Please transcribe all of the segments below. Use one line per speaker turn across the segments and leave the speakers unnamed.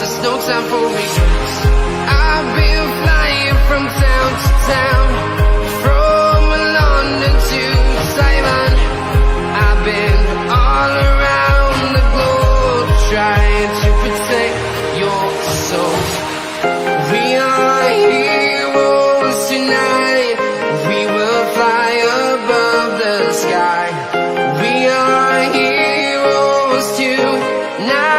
there's no time for regrets. I've been flying from town to town, from London to Taiwan. I've been all around the globe trying to protect your soul. We are heroes tonight. We will fly above the sky. We are heroes tonight.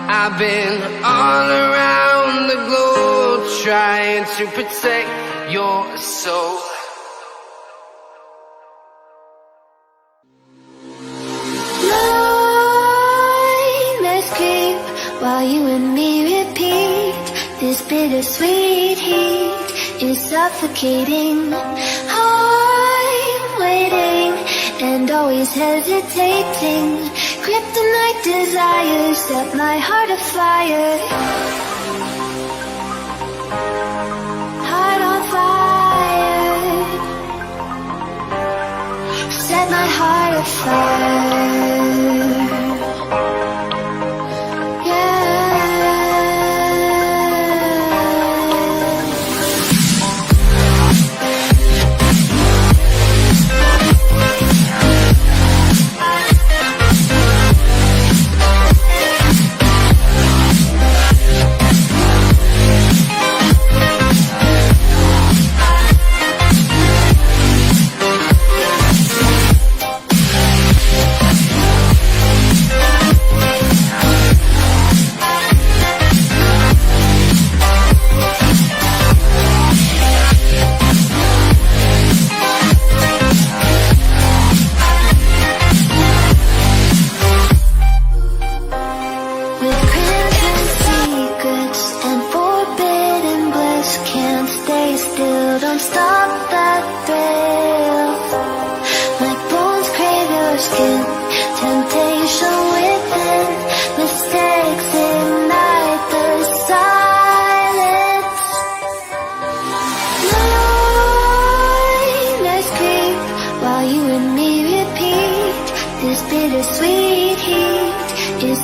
I've been all around the globe trying to protect your soul.
Let's creep while you and me repeat. This bittersweet heat is suffocating. I'm waiting and always hesitating. Kryptonite desires set my heart afire. Heart on fire. Set my heart afire.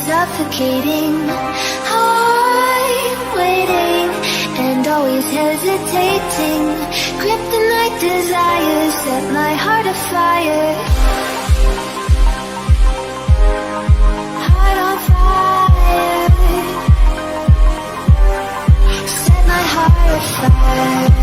Suffocating, I'm waiting and always hesitating. Kryptonite desires set my heart afire. Heart on fire. Set my heart afire.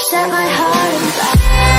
Set my heart on fire.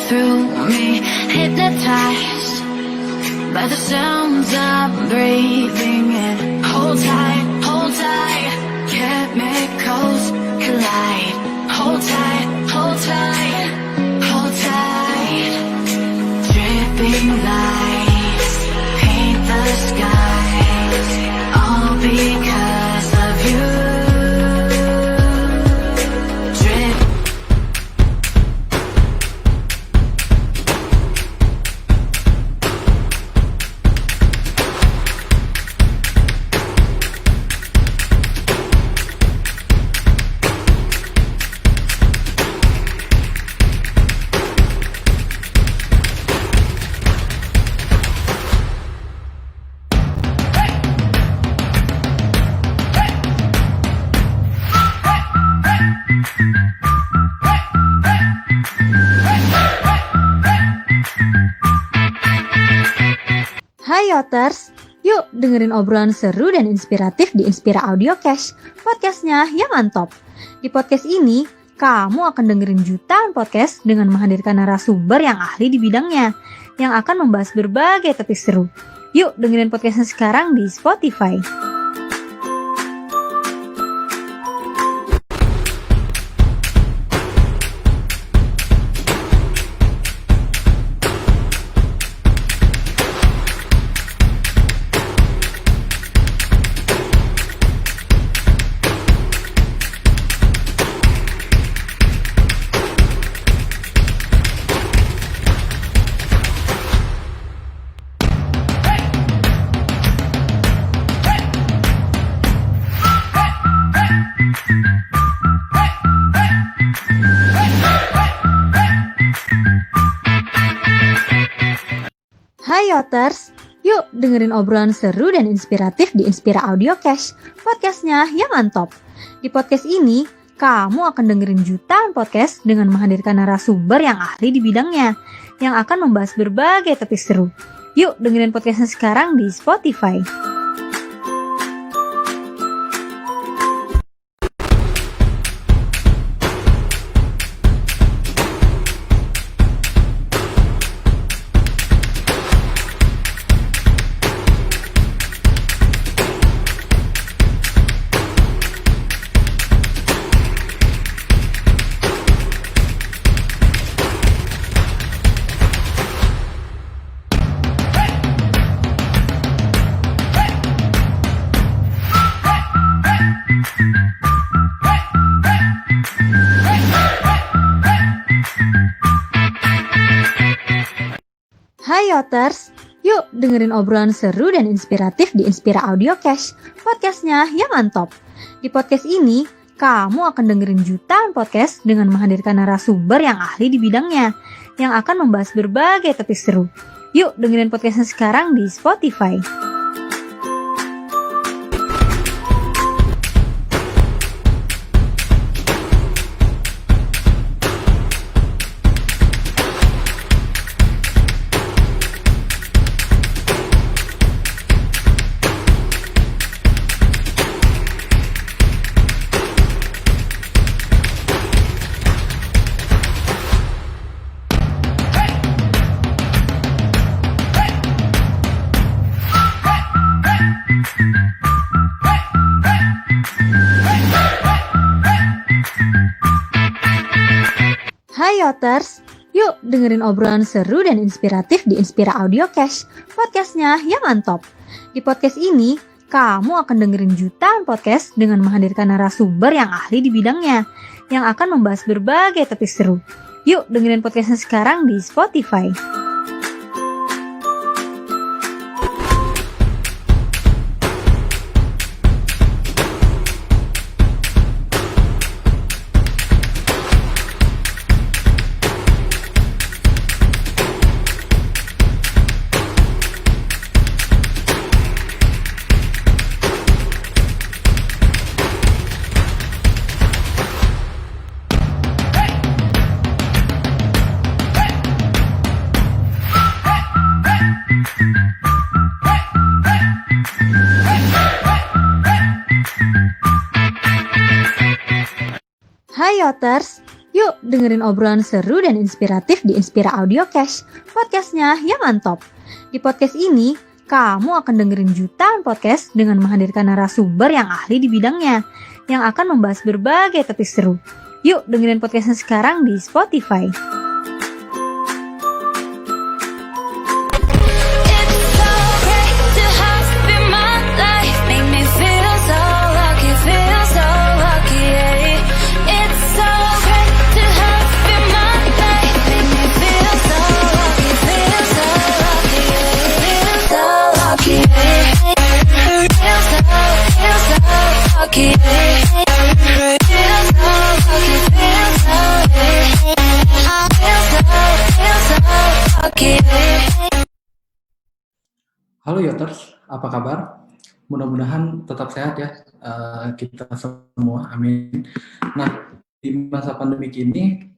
through me, hypnotized by the sounds I'm breathing in. Hold tight, chemicals collide. Hold tight, hold tight, hold tight. Dripping lights paint the skies, all because of you. Drip.
Hai Yoters, yuk dengerin obrolan seru dan inspiratif di Inspira Audio Cash, podcastnya yang mantap. Di podcast ini, kamu akan dengerin jutaan podcast dengan menghadirkan narasumber yang ahli di bidangnya, yang akan membahas berbagai topik seru. Yuk dengerin podcastnya sekarang di Spotify. Hai Yoters, yuk dengerin obrolan seru dan inspiratif di Inspira Audio Cash, podcastnya yang mantap. Di podcast ini, kamu akan dengerin jutaan podcast dengan menghadirkan narasumber yang ahli di bidangnya, yang akan membahas berbagai topik seru. Yuk dengerin podcastnya sekarang di Spotify. Hai Yoters, yuk dengerin obrolan seru dan inspiratif di Inspira Audio Cash, podcastnya yang mantap. Di podcast ini, kamu akan dengerin jutaan podcast dengan menghadirkan narasumber yang ahli di bidangnya, yang akan membahas berbagai topik seru. Yuk dengerin podcastnya sekarang di Spotify. Hai Yoters, yuk dengerin obrolan seru dan inspiratif di Inspira Audio Cash, podcastnya yang mantap. Di podcast ini, kamu akan dengerin jutaan podcast dengan menghadirkan narasumber yang ahli di bidangnya, yang akan membahas berbagai topik seru. Yuk dengerin podcastnya sekarang di Spotify. Hai Yoters, Yuk dengerin obrolan seru dan inspiratif di Inspira Audio Cash, podcastnya yang mantap. Di podcast ini, kamu akan dengerin jutaan podcast dengan menghadirkan narasumber yang ahli di bidangnya, yang akan membahas berbagai topik seru. Yuk dengerin podcastnya sekarang di Spotify.
Halo Yoters, apa kabar? Mudah-mudahan tetap sehat ya, kita semua, amin. Nah, di masa pandemi ini,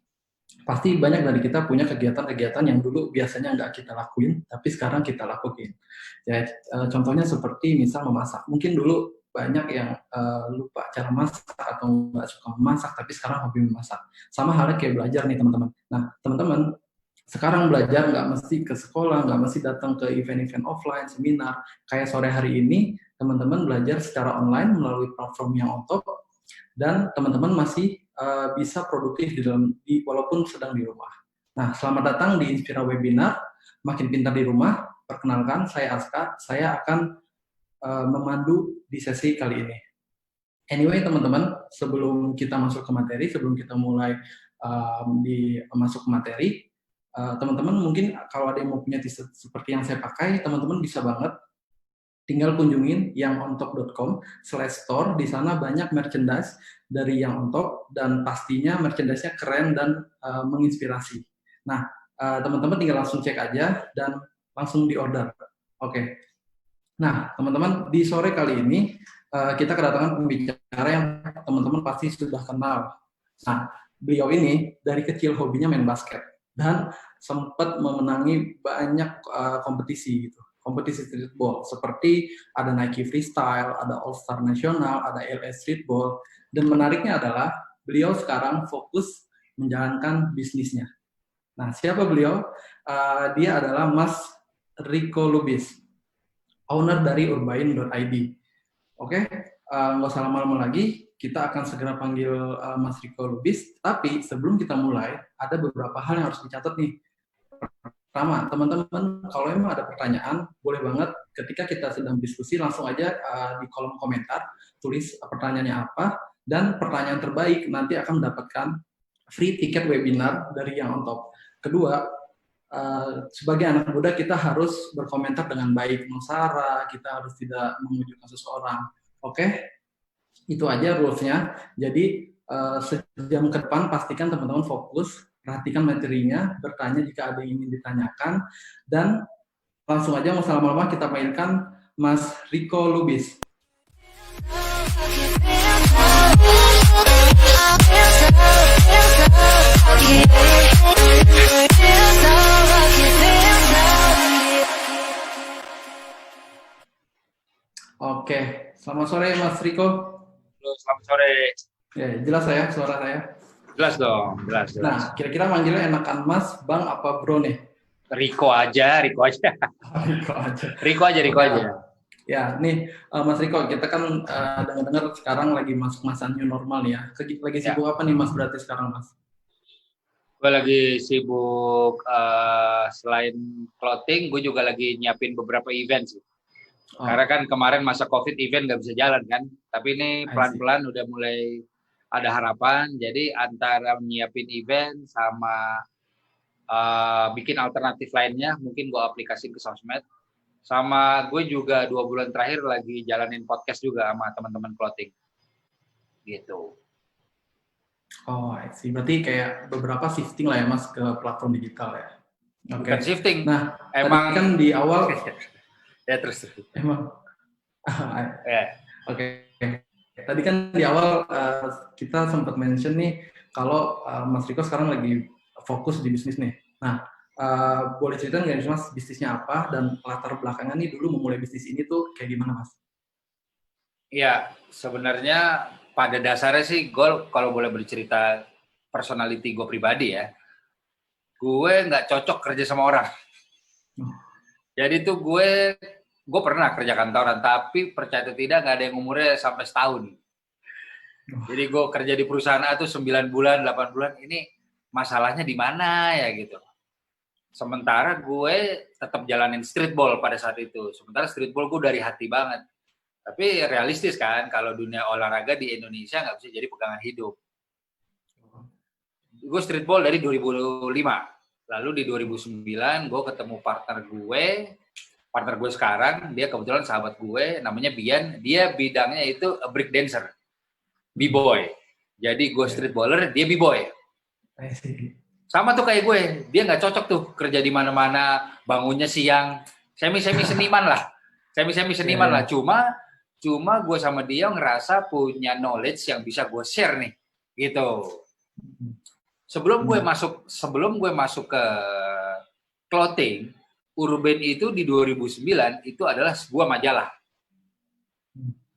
pasti banyak dari kita punya kegiatan-kegiatan yang dulu biasanya nggak kita lakuin, tapi sekarang kita lakuin. Ya, contohnya seperti misal memasak. Mungkin dulu banyak yang lupa cara masak atau nggak suka memasak, tapi sekarang hobi memasak. Sama halnya kayak belajar nih teman-teman. Nah, teman-teman, sekarang belajar nggak mesti ke sekolah, nggak mesti datang ke event-event offline, seminar. Kayak sore hari ini, teman-teman belajar secara online melalui platform yang on top, dan teman-teman masih bisa produktif walaupun sedang di rumah. Nah, selamat datang di Inspira Webinar, Makin Pintar di Rumah. Perkenalkan, saya Aska, saya akan memandu di sesi kali ini. Anyway, teman-teman, sebelum kita masuk ke materi, sebelum kita mulai masuk ke materi, teman-teman mungkin kalau ada yang mau punya t-shirt seperti yang saya pakai, teman-teman bisa banget tinggal kunjungin yangontop.com/store. Di sana banyak merchandise dari Yang On Top, dan pastinya merchandise-nya keren dan menginspirasi. Nah, teman-teman tinggal langsung cek aja dan langsung di-order. Oke. Nah, teman-teman, di sore kali ini kita kedatangan pembicara yang teman-teman pasti sudah kenal. Nah, beliau ini dari kecil hobinya main basket dan sempat memenangi banyak kompetisi gitu. Kompetisi streetball seperti ada Nike Freestyle, ada All Star Nasional, ada LA Streetball, dan menariknya adalah beliau sekarang fokus menjalankan bisnisnya. Nah, siapa beliau? Dia adalah Mas Rico Lubis, owner dari Urbain.id. Oke, nggak usah lama-lama lagi, kita akan segera panggil Mas Rico Lubis. Tapi sebelum kita mulai, ada beberapa hal yang harus dicatat nih. Pertama, teman-teman, kalau memang ada pertanyaan, boleh banget ketika kita sedang diskusi, langsung aja di kolom komentar, tulis pertanyaannya apa, dan pertanyaan terbaik nanti akan mendapatkan free tiket webinar dari Yang On Top. Kedua, sebagai anak muda kita harus berkomentar dengan baik, mensara, kita harus tidak menunjukkan seseorang. Oke? Itu aja rules-nya. Jadi, sejam ke depan pastikan teman-teman fokus, perhatikan materinya, bertanya jika ada yang ingin ditanyakan, dan langsung aja nggak usah lama-lama kita panggilkan Mas Rico Lubis. Oke, selamat sore Mas Rico.
Halo, selamat sore.
Ya, jelas saya suara saya.
Jelas dong, jelas.
Nah, kira-kira manggilnya enakan Mas, Bang, apa Bro nih?
Riko aja.
Riko aja.
Riko aja.
Ya, nih Mas Riko, kita kan dengar-dengar sekarang lagi masuk masa new normal ya. Lagi sibuk apa nih Mas berarti sekarang Mas?
Gue lagi sibuk, selain clothing, gue juga lagi nyiapin beberapa event sih. Karena kan kemarin masa COVID event nggak bisa jalan kan. Tapi ini pelan-pelan udah mulai ada harapan. Jadi antara nyiapin event sama bikin alternatif lainnya, mungkin gue aplikasiin ke sosmed. Sama gue juga 2 bulan terakhir lagi jalanin podcast juga sama teman-teman clothing. Gitu.
Oh, I see. Berarti kayak beberapa shifting lah ya Mas ke platform digital ya.
Okay. Bukan shifting.
Nah,
emang
kan di awal
ya terus.
Emang.
Ya.
Oke. Tadi kan di awal kita sempat mention nih kalau Mas Riko sekarang lagi fokus di bisnis nih. Nah, boleh cerita nggak Mas bisnisnya apa dan latar belakangnya nih dulu memulai bisnis ini tuh kayak gimana Mas?
Iya, sebenarnya pada dasarnya sih gue kalau boleh bercerita personality gue pribadi ya, gue nggak cocok kerja sama orang. Jadi tuh gue pernah kerja kantoran, tapi percaya atau tidak nggak ada yang umurnya sampai setahun. Jadi gue kerja di perusahaan A tuh 9 bulan, 8 bulan, ini masalahnya di mana ya gitu. Sementara gue tetap jalanin streetball pada saat itu. Sementara streetball gue dari hati banget. Tapi realistis kan, kalau dunia olahraga di Indonesia nggak bisa jadi pegangan hidup. Gue streetball dari 2005. Lalu di 2009 gue ketemu partner gue sekarang, dia kebetulan sahabat gue, namanya Bian. Dia bidangnya itu break dancer, b-boy. Jadi gue streetballer, dia b-boy. Sama tuh kayak gue, dia nggak cocok tuh kerja di mana-mana, bangunnya siang, semi seniman lah, lah. Cuma gue sama dia ngerasa punya knowledge yang bisa gue share nih, gitu. Sebelum gue masuk ke clothing, Urban itu di 2009 itu adalah sebuah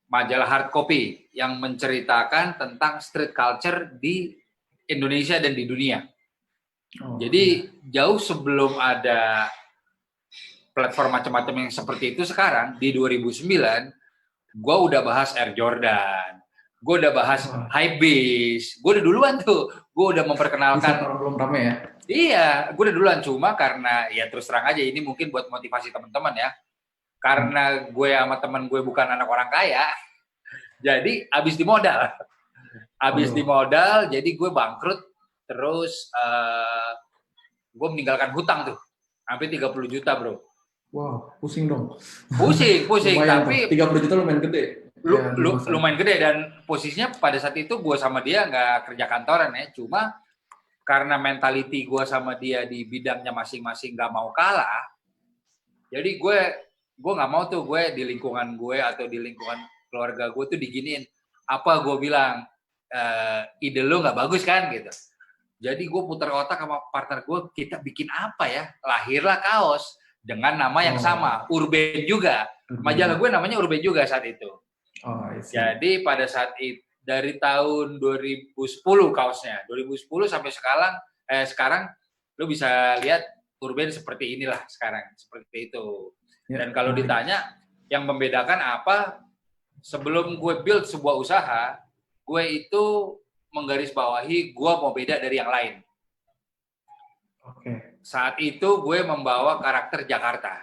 majalah hard copy yang menceritakan tentang street culture di Indonesia dan di dunia. Jadi jauh sebelum ada platform macam-macam yang seperti itu sekarang, di 2009 gue udah bahas Air Jordan, gue udah bahas Hypebeast, gue udah duluan tuh, gue udah memperkenalkan.
Belum ramai ya?
Iya, gue udah duluan, cuma karena ya terus terang aja ini mungkin buat motivasi teman-teman ya. Karena gue sama teman gue bukan anak orang kaya, jadi abis di modal, jadi gue bangkrut, terus gue meninggalkan hutang tuh, hampir 30 juta bro.
Wow, pusing dong.
Pusing,
lumayan,
tapi
30 juta lumayan gede.
Lumayan gede, dan posisinya pada saat itu gue sama dia nggak kerja kantoran ya, cuma karena mentality gue sama dia di bidangnya masing-masing nggak mau kalah, jadi gue nggak mau tuh gue di lingkungan gue atau di lingkungan keluarga gue tuh diginiin. Apa gue bilang, ide lo nggak bagus kan gitu. Jadi gue putar otak sama partner gue, kita bikin apa ya? Lahirlah Kaos dengan nama yang sama, Urban juga. Majalah gue namanya Urban juga saat itu. Jadi pada saat itu, dari tahun 2010 kaosnya, 2010 sampai sekarang lo bisa lihat Urban seperti inilah sekarang, seperti itu. Dan kalau ditanya yang membedakan apa, sebelum gue build sebuah usaha, gue itu menggarisbawahi gue mau beda dari yang lain. Saat itu gue membawa karakter Jakarta,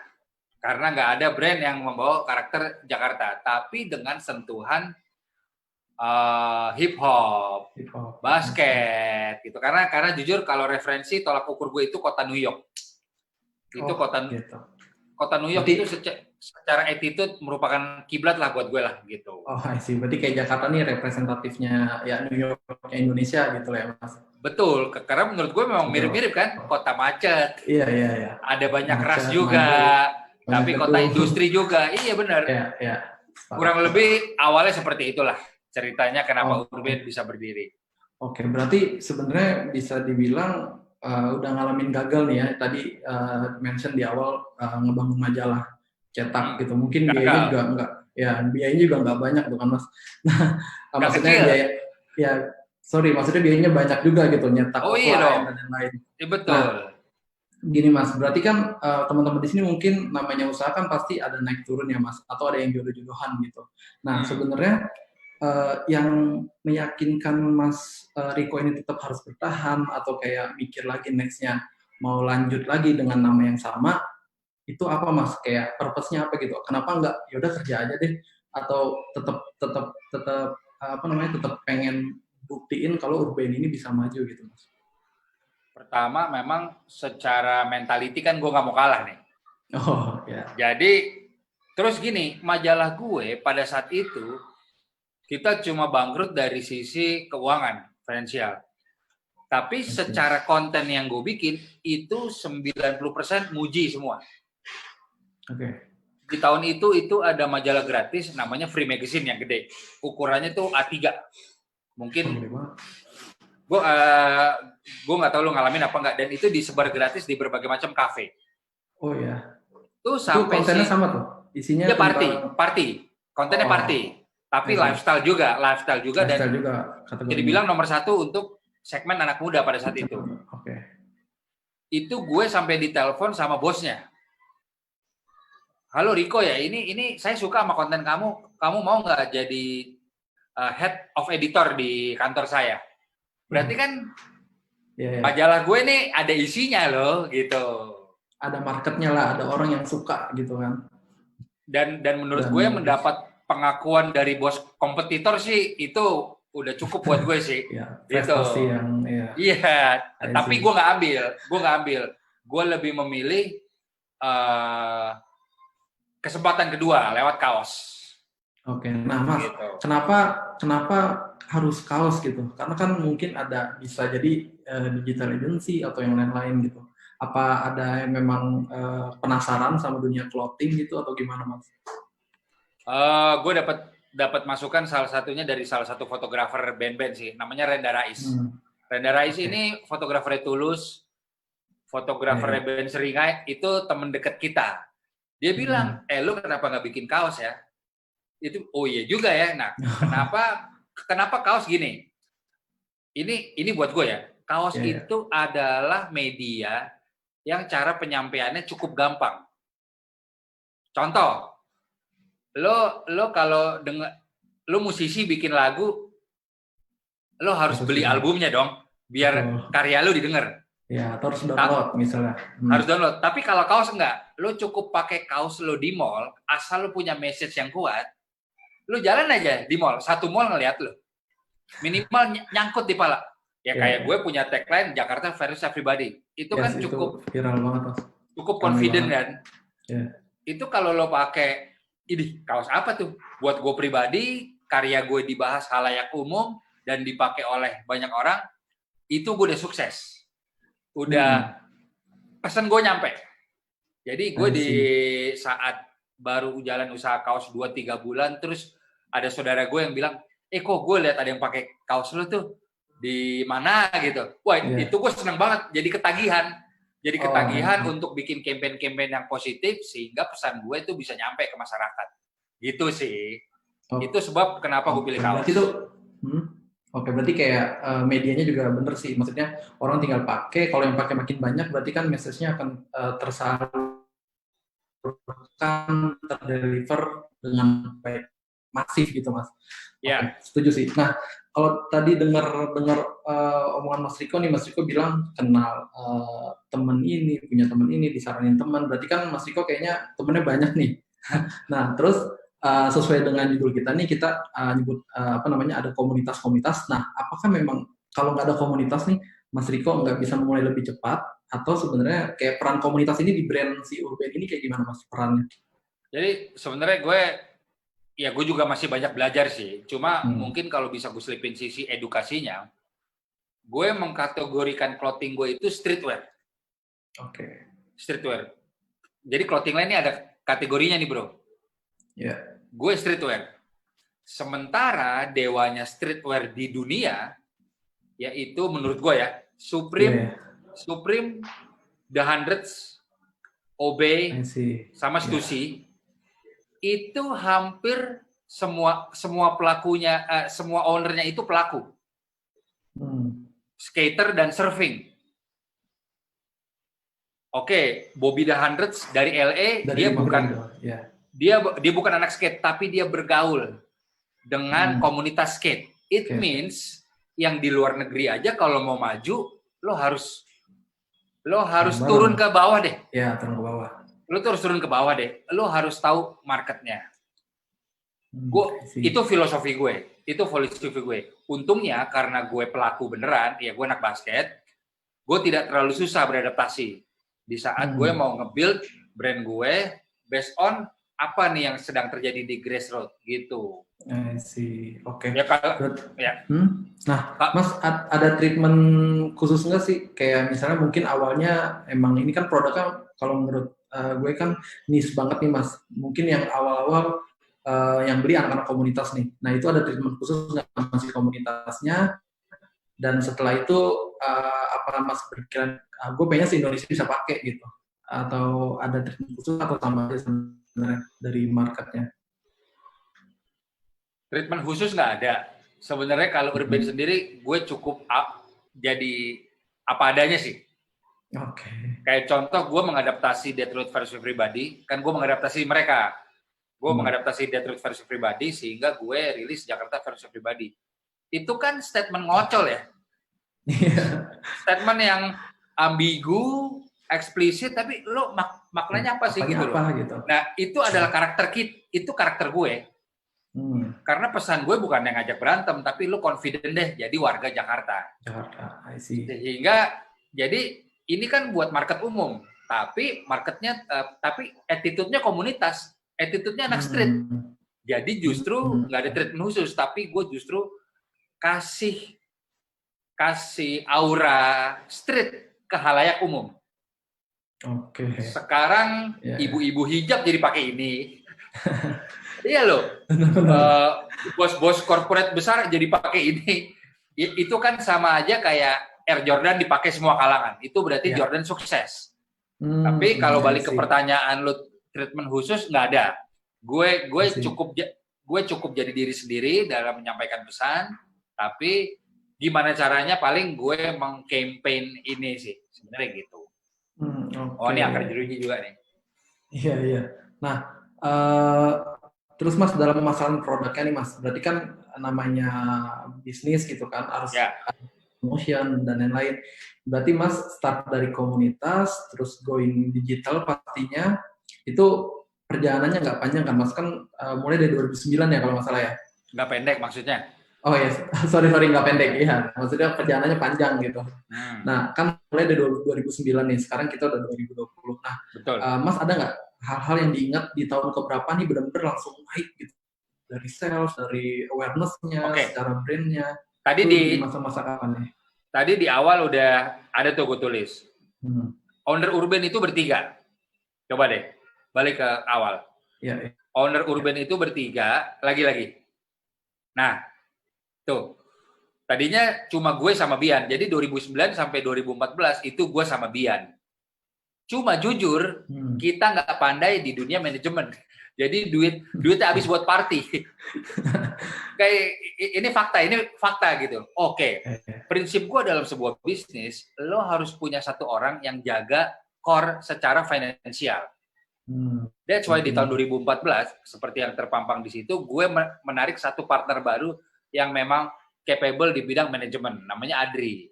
karena nggak ada brand yang membawa karakter Jakarta, tapi dengan sentuhan hip hop, basket gitu. Karena jujur kalau referensi tolak ukur gue itu kota New York. Itu kota New York itu secara attitude merupakan kiblat lah buat gue lah gitu.
Berarti kayak Jakarta nih representatifnya ya New York Indonesia gitu lah ya Mas.
Betul, karena menurut gue memang mirip-mirip kan, kota macet.
Iya.
Ada banyak ras juga, tapi kota industri juga. Iya benar.
Iya.
Kurang lebih awalnya seperti itulah ceritanya kenapa Urban bisa berdiri.
Berarti sebenarnya bisa dibilang udah ngalamin gagal nih ya. Tadi mention di awal ngebangun majalah cetak gitu. Mungkin biayanya juga enggak, ya biayanya juga enggak banyak tuh kan Mas. Nah, maksudnya maksudnya biayanya banyak juga gitu, nyetak offline dan lain-lain.
Iya betul.
Nah, gini Mas, berarti kan teman-teman di sini mungkin namanya usaha kan pasti ada naik turun ya Mas, atau ada yang jodoh-jodohan gitu. Nah, sebenarnya yang meyakinkan Mas Riko ini tetap harus bertahan atau kayak mikir lagi nextnya mau lanjut lagi dengan nama yang sama, itu apa Mas? Kayak purpose-nya apa gitu? Kenapa nggak yaudah kerja aja deh, atau tetap pengen buktiin kalau Urban ini bisa maju gitu Mas?
Pertama memang secara mentality kan gue nggak mau kalah nih. Jadi terus gini, majalah gue pada saat itu kita cuma bangkrut dari sisi keuangan finansial. Tapi secara konten yang gue bikin itu 90% muji semua. Di tahun itu ada majalah gratis namanya Free Magazine yang gede. Ukurannya tuh A3. Mungkin gue nggak tahu lo ngalamin apa enggak, dan itu disebar gratis di berbagai macam kafe. Tuh sampai
kontennya sama tuh isinya
ya party kontennya party, tapi lifestyle juga dan jadi bilang nomor 1 untuk segmen anak muda pada saat itu.
Oke.
Itu gue sampai ditelepon sama bosnya. Halo Riko ya, ini saya suka sama konten kamu mau nggak jadi head of editor di kantor saya? Berarti kan majalah gue nih ada isinya loh, gitu.
Ada marketnya lah, ada orang yang suka gitu kan.
Dan menurut gue mendapat pengakuan dari bos kompetitor sih itu udah cukup buat gue sih.
Ya,
gitu.
Yang
Iya, tapi gue nggak ambil. Gue lebih memilih kesempatan kedua lewat kaos.
Oke, nah Mas,
gitu.
kenapa harus kaos gitu? Karena kan mungkin bisa jadi digital agency atau yang lain-lain gitu. Apa ada yang memang penasaran sama dunia clothing gitu atau gimana Mas?
Gue dapat masukan salah satunya dari salah satu fotografer band-band sih, namanya Renda Rais. Renda Rais ini fotografer Tulus, fotografer band Seringai, itu teman dekat kita. Dia bilang, lu kenapa nggak bikin kaos ya? Itu, oh iya juga ya. Nah, kenapa kaos gini? Ini buat gue ya. Kaos itu adalah media yang cara penyampaiannya cukup gampang. Contoh, lo kalau lo musisi bikin lagu, lo harus beli albumnya dong, biar karya lo didengar.
Ya, harus download misalnya.
Harus download. Tapi kalau kaos enggak, lo cukup pakai kaos lo di mall, asal lo punya message yang kuat, lo jalan aja di mall, satu mall ngeliat lo. Minimal nyangkut di pala. Ya kayak gue punya tagline Jakarta versus Everybody. Itu kan cukup
viral banget, Mas.
Cukup confident kan.
Yeah.
Itu kalau lo pakai, ini kaos apa tuh? Buat gue pribadi, karya gue dibahas halayak umum dan dipakai oleh banyak orang, itu gue udah sukses. Udah pesan gue nyampe. Jadi gue di saat baru jalan usaha kaos 2-3 bulan, terus ada saudara gue yang bilang, kok gue lihat ada yang pakai kaos lo tuh di mana gitu. Wah, itu gue seneng banget. Jadi ketagihan untuk bikin campaign-campaign yang positif sehingga pesan gue itu bisa nyampe ke masyarakat. Gitu sih. Itu sebab kenapa gue pilih kaos.
Oke, berarti kayak medianya juga bener sih. Maksudnya orang tinggal pakai, kalau yang pakai makin banyak berarti kan message-nya akan tersalurkan, terdeliver dengan baik, masif gitu, Mas.
Ya.
Setuju sih. Nah, kalau tadi dengar omongan Mas Riko nih, Mas Riko bilang kenal temen ini, punya temen ini, disaranin teman. Berarti kan Mas Riko kayaknya temennya banyak nih. Nah, terus sesuai dengan judul kita nih, kita nyebut ada komunitas-komunitas. Nah, apakah memang kalau nggak ada komunitas nih, Mas Riko nggak bisa memulai lebih cepat? Atau sebenarnya kayak peran komunitas ini di brand si Urban ini kayak gimana, Mas, perannya?
Jadi sebenarnya gue juga masih banyak belajar sih. Cuma mungkin kalau bisa gue selipin sisi edukasinya, gue mengkategorikan clothing gue itu streetwear.
Oke.
Streetwear. Jadi clothing line ini ada kategorinya nih, bro.
Yeah.
Gue streetwear. Sementara dewanya streetwear di dunia, yaitu menurut gue ya, Supreme, The Hundreds, Obey, sama Stussy. Itu hampir semua pelakunya, semua ownernya itu pelaku. Skater dan surfing. Oke, Bobby The Hundreds dari LA, dia bukan anak skate, tapi dia bergaul dengan komunitas skate. It means yang di luar negeri aja kalau mau maju, lo harus turun ke bawah deh.
Ya, turun ke bawah.
Lo terus turun ke bawah deh. Lo harus tahu marketnya. Itu filosofi gue. Untungnya karena gue pelaku beneran, ya gue anak basket, gue tidak terlalu susah beradaptasi. Di saat gue mau nge-build brand gue based on apa nih yang sedang terjadi di grassroots gitu.
Oke.
Ya.
Nah, Mas, ada treatment khusus nggak sih? Kayak misalnya mungkin awalnya emang ini kan produknya kalau menurut gue kan niche banget nih, Mas. Mungkin yang awal-awal yang beli anak-anak komunitas nih. Nah, itu ada treatment khusus nggak masih komunitasnya? Dan setelah itu apa Mas berpikiran gue pengen se Indonesia bisa pakai gitu? Atau ada treatment khusus atau tambah sebenarnya dari marketnya?
Treatment khusus nggak ada. Sebenarnya kalau Urban sendiri, gue cukup jadi apa adanya sih.
Oke.
Kayak contoh gue mengadaptasi Detroit versi pribadi, kan gue mengadaptasi mereka. Gue mengadaptasi Detroit versi pribadi sehingga gue rilis Jakarta versi pribadi. Itu kan statement ngocol ya. Statement yang ambigu, eksplisit, tapi lo maknanya apa sih gitu
apa,
loh.
gitu.
Nah, itu adalah itu karakter gue. Karena pesan gue bukan yang ngajak berantem, tapi lo confident deh jadi warga Jakarta.
Jakarta, I see.
Sehingga jadi ini kan buat market umum, tapi marketnya tapi attitude-nya komunitas, attitude-nya anak street. Jadi justru nggak ada treatment khusus, tapi gue justru kasih aura street ke halayak umum.
Oke.
Sekarang ibu-ibu hijab jadi pakai ini. Iya loh. Bos-bos corporate besar jadi pakai ini. Itu kan sama aja kayak Air Jordan dipakai semua kalangan. Itu berarti Jordan sukses. Tapi kalau balik ke pertanyaan lu treatment khusus nggak ada. Gue cukup jadi diri sendiri dalam menyampaikan pesan. Tapi gimana caranya paling gue meng-campaign ini sih sebenarnya gitu. Oh ini akar jeruji juga nih.
Iya. Nah, terus Mas dalam pemasaran produknya nih Mas, berarti kan namanya bisnis gitu kan harus promotion dan lain-lain. Berarti Mas start dari komunitas, terus going digital pastinya itu perjalanannya nggak panjang kan Mas? Kan mulai dari 2009 ya kalau nggak salah ya?
Nggak pendek maksudnya?
Oh ya, sorry nggak pendek ya. Maksudnya perjalanannya panjang gitu. Nah kan mulai dari 2009 nih, sekarang kita udah 2020. Nah,
betul.
Mas ada nggak hal-hal yang diingat di tahun keberapa nih benar-benar langsung naik gitu? Dari sales, dari awareness-nya, secara brand-nya.
Tadi
di masa-masa kapan nih?
Tadi di awal udah ada tuh gue tulis. Owner urban itu bertiga. Coba deh, balik ke awal.
Ya.
Owner urban itu bertiga, lagi-lagi. Nah, tuh. Tadinya cuma gue sama Bian. Jadi 2009 sampai 2014 itu gue sama Bian. Cuma jujur, kita nggak pandai di dunia manajemen. Jadi duitnya habis buat party. Kayak ini fakta gitu. Oke. Prinsip gue dalam sebuah bisnis, lo harus punya satu orang yang jaga core secara finansial. That's why di tahun 2014, seperti yang terpampang di situ, gue menarik satu partner baru yang memang capable di bidang manajemen, namanya Adri.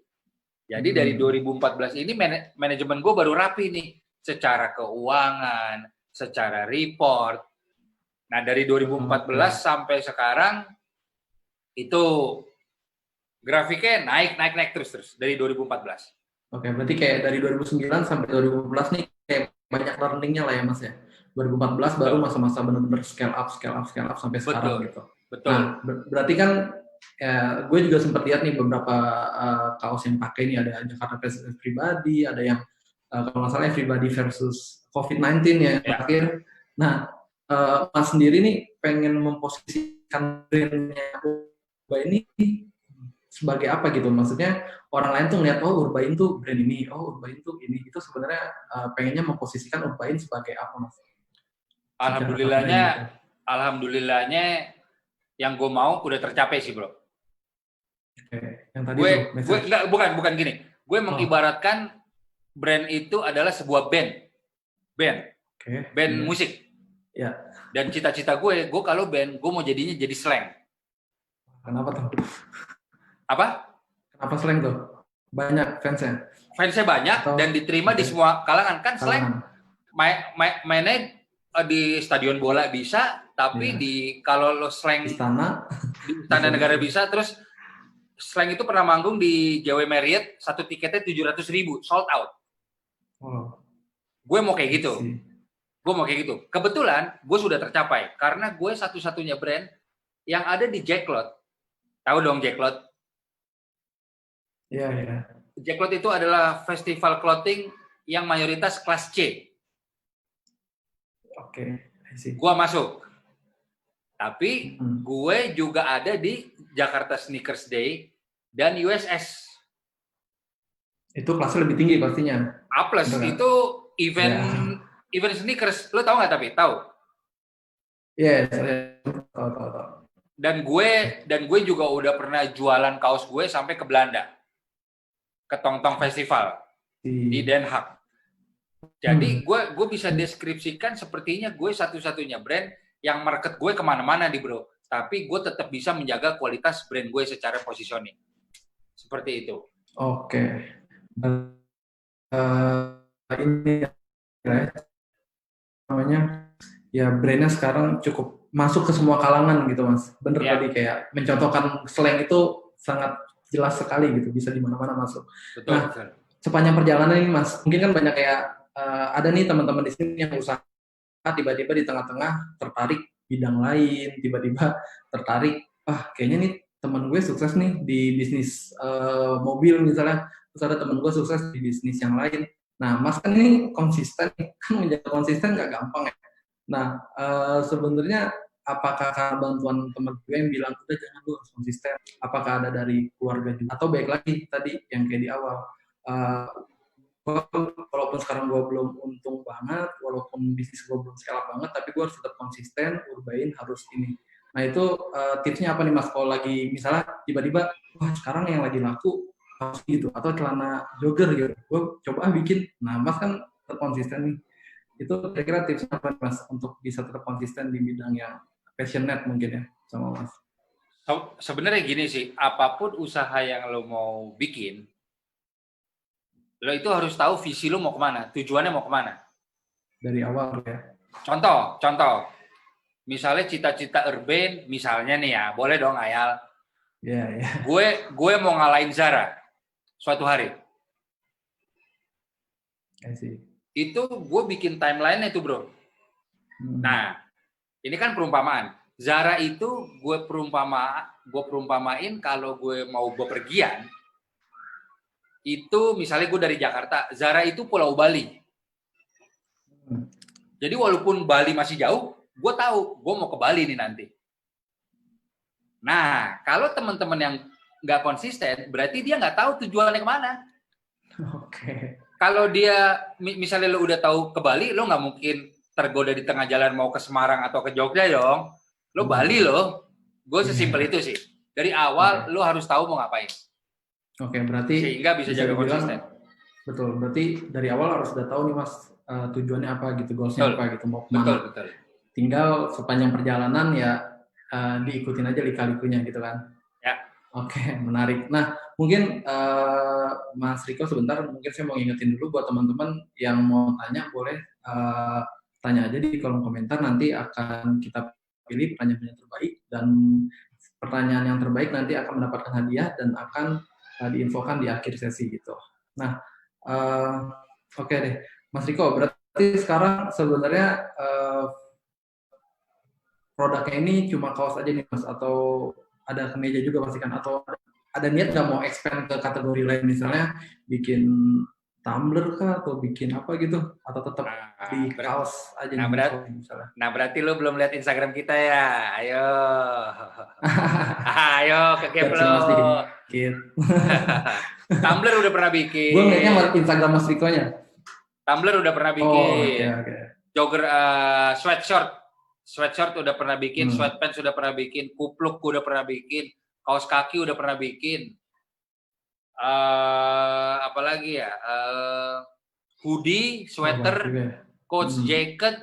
Jadi dari 2014 ini manajemen gue baru rapi nih, secara keuangan, secara report. Nah dari 2014 sampai sekarang itu grafiknya naik terus dari 2014.
Oke, berarti kayak dari 2009 sampai 2014 nih kayak banyak learning-nya lah ya Mas ya. 2014 baru masa-masa benar-benar scale up sampai sekarang gitu.
Betul.
Nah, berarti kan gue juga sempat lihat nih beberapa kaos yang pakai ini, ada Jakarta versus pribadi, ada yang kalau nggak salah pribadi versus COVID-19 ya terakhir. Nah, Mas sendiri nih pengen memposisikan brandnya Urba ini sebagai apa gitu? Maksudnya orang lain tuh ngeliat, oh Urbain tuh brand ini, oh Urbain tuh ini. Itu sebenarnya pengennya memposisikan Urbain sebagai apa Mas?
Alhamdulillahnya yang gue mau udah tercapai sih bro.
Oke. Yang tadi
bukan gini. Gue mengibaratkan brand itu adalah sebuah band musik. Ya. Dan cita-cita gue kalau band, gue mau jadinya jadi slang.
Kenapa tuh?
Apa?
Kenapa slang tuh? Banyak fansnya.
Fansnya banyak dan diterima di semua kalangan. Kan slang mainnya di stadion bola bisa, tapi kalau lo slang di Istana Negara bisa. Terus slang itu pernah manggung di JW Marriott, satu tiketnya 700.000, sold out. Gue mau kayak gitu. Kebetulan gue sudah tercapai karena gue satu-satunya brand yang ada di Jacklot. Tahu dong Jacklot?
Iya.
Jacklot itu adalah festival clothing yang mayoritas kelas C.
Oke.
Gue masuk. Tapi gue juga ada di Jakarta Sneakers Day dan USS. Itu
kelasnya lebih tinggi pastinya.
A+, itu event sneakers. Lo tahu nggak tapi? Tahu?
Iya, tahu.
Dan gue juga udah pernah jualan kaos gue sampai ke Belanda. ke Tongtong Festival di Den Haag. Jadi gue bisa deskripsikan sepertinya gue satu-satunya brand yang market gue kemana-mana di bro. Tapi gue tetap bisa menjaga kualitas brand gue secara positioning. Seperti itu.
Oke. Ini ya, namanya ya brandnya sekarang cukup masuk ke semua kalangan gitu mas. Bener
Ya.
tadi kayak mencontohkan slang itu sangat jelas sekali gitu, bisa di mana-mana masuk.
Betul,
Nah,
betul.
sepanjang perjalanan ini mas, mungkin kan banyak kayak ada nih teman-teman di sini yang usaha tiba-tiba di tengah-tengah tertarik bidang lain, tiba-tiba tertarik, kayaknya nih teman gue sukses nih di bisnis mobil misalnya, terus ada teman gue sukses di bisnis yang lain. Nah, mas kan ini konsisten, kan menjaga konsisten nggak gampang ya. Nah, sebenarnya apakah karena bantuan teman gue yang bilang udah jangan lu harus konsisten, apakah ada dari keluarga juga, atau baik lagi tadi yang kayak di awal, walaupun sekarang gue belum untung banget, walaupun bisnis gue belum scale up banget, tapi gue harus tetap konsisten, urbain harus ini. Nah itu tipsnya apa nih mas, kalau lagi misalnya tiba-tiba, wah sekarang yang lagi laku harus gitu, atau celana jogger gitu, gue coba bikin, nah mas kan tetap konsisten nih, itu kira-kira tipsnya apa nih mas, untuk bisa tetap konsisten di bidang yang passionate mungkin ya, sama mas?
Sebenarnya gini sih, apapun usaha yang lo mau bikin, lo itu harus tahu visi lo mau kemana, tujuannya mau kemana.
Dari awal ya.
Contoh, misalnya cita-cita urban, misalnya nih ya, boleh dong Ayal.
Iya.
Gue mau ngalahin Zara suatu hari.
I see.
Itu gue bikin timeline itu bro. Nah, ini kan perumpamaan. Zara itu gue perumpamain kalau gue mau bepergian, itu misalnya gue dari Jakarta, Zara itu Pulau Bali. Jadi walaupun Bali masih jauh, gue tahu gue mau ke Bali nih nanti. Nah, kalau teman-teman yang nggak konsisten, berarti dia nggak tahu tujuannya kemana.
Oke.
Kalau dia, misalnya lo udah tahu ke Bali, lo nggak mungkin tergoda di tengah jalan mau ke Semarang atau ke Jogja dong. Lo Bali lo. Gue sesimpel itu sih. Dari awal lo harus tahu mau ngapain.
Oke, berarti
sehingga bisa jaga konsisten.
Betul, berarti dari awal harus udah tahu nih mas tujuannya apa gitu, goalsnya apa gitu, mau kemana.
Betul.
Tinggal sepanjang perjalanan ya diikutin aja lika-likunya gitu kan.
Ya.
Oke, menarik. Nah, mungkin Mas Riko sebentar, mungkin saya mau ingetin dulu buat teman-teman yang mau tanya, boleh tanya aja di kolom komentar, nanti akan kita pilih pertanyaan yang terbaik, dan pertanyaan yang terbaik nanti akan mendapatkan hadiah dan akan diinfokan di akhir sesi gitu. Nah, oke deh, Mas Riko, berarti sekarang sebenarnya produknya ini cuma kaos aja nih mas, atau ada kemeja juga pasti kan, atau ada niat nggak mau expand ke kategori lain, misalnya bikin tumbler kah, atau bikin apa gitu, atau tetap di kaos aja nih misalnya.
Nah berarti lo belum lihat Instagram kita ya, ayo kekepo. Tumbler udah pernah bikin.
Gue ngeliatnya Instagram Mas Riko-nya.
Tumbler udah pernah bikin.
Okay.
Jogger, sweatshirt udah pernah bikin, sweatpants udah pernah bikin, kupluk udah pernah bikin, kaos kaki udah pernah bikin. Apalagi ya? Hoodie, sweater, coach jacket,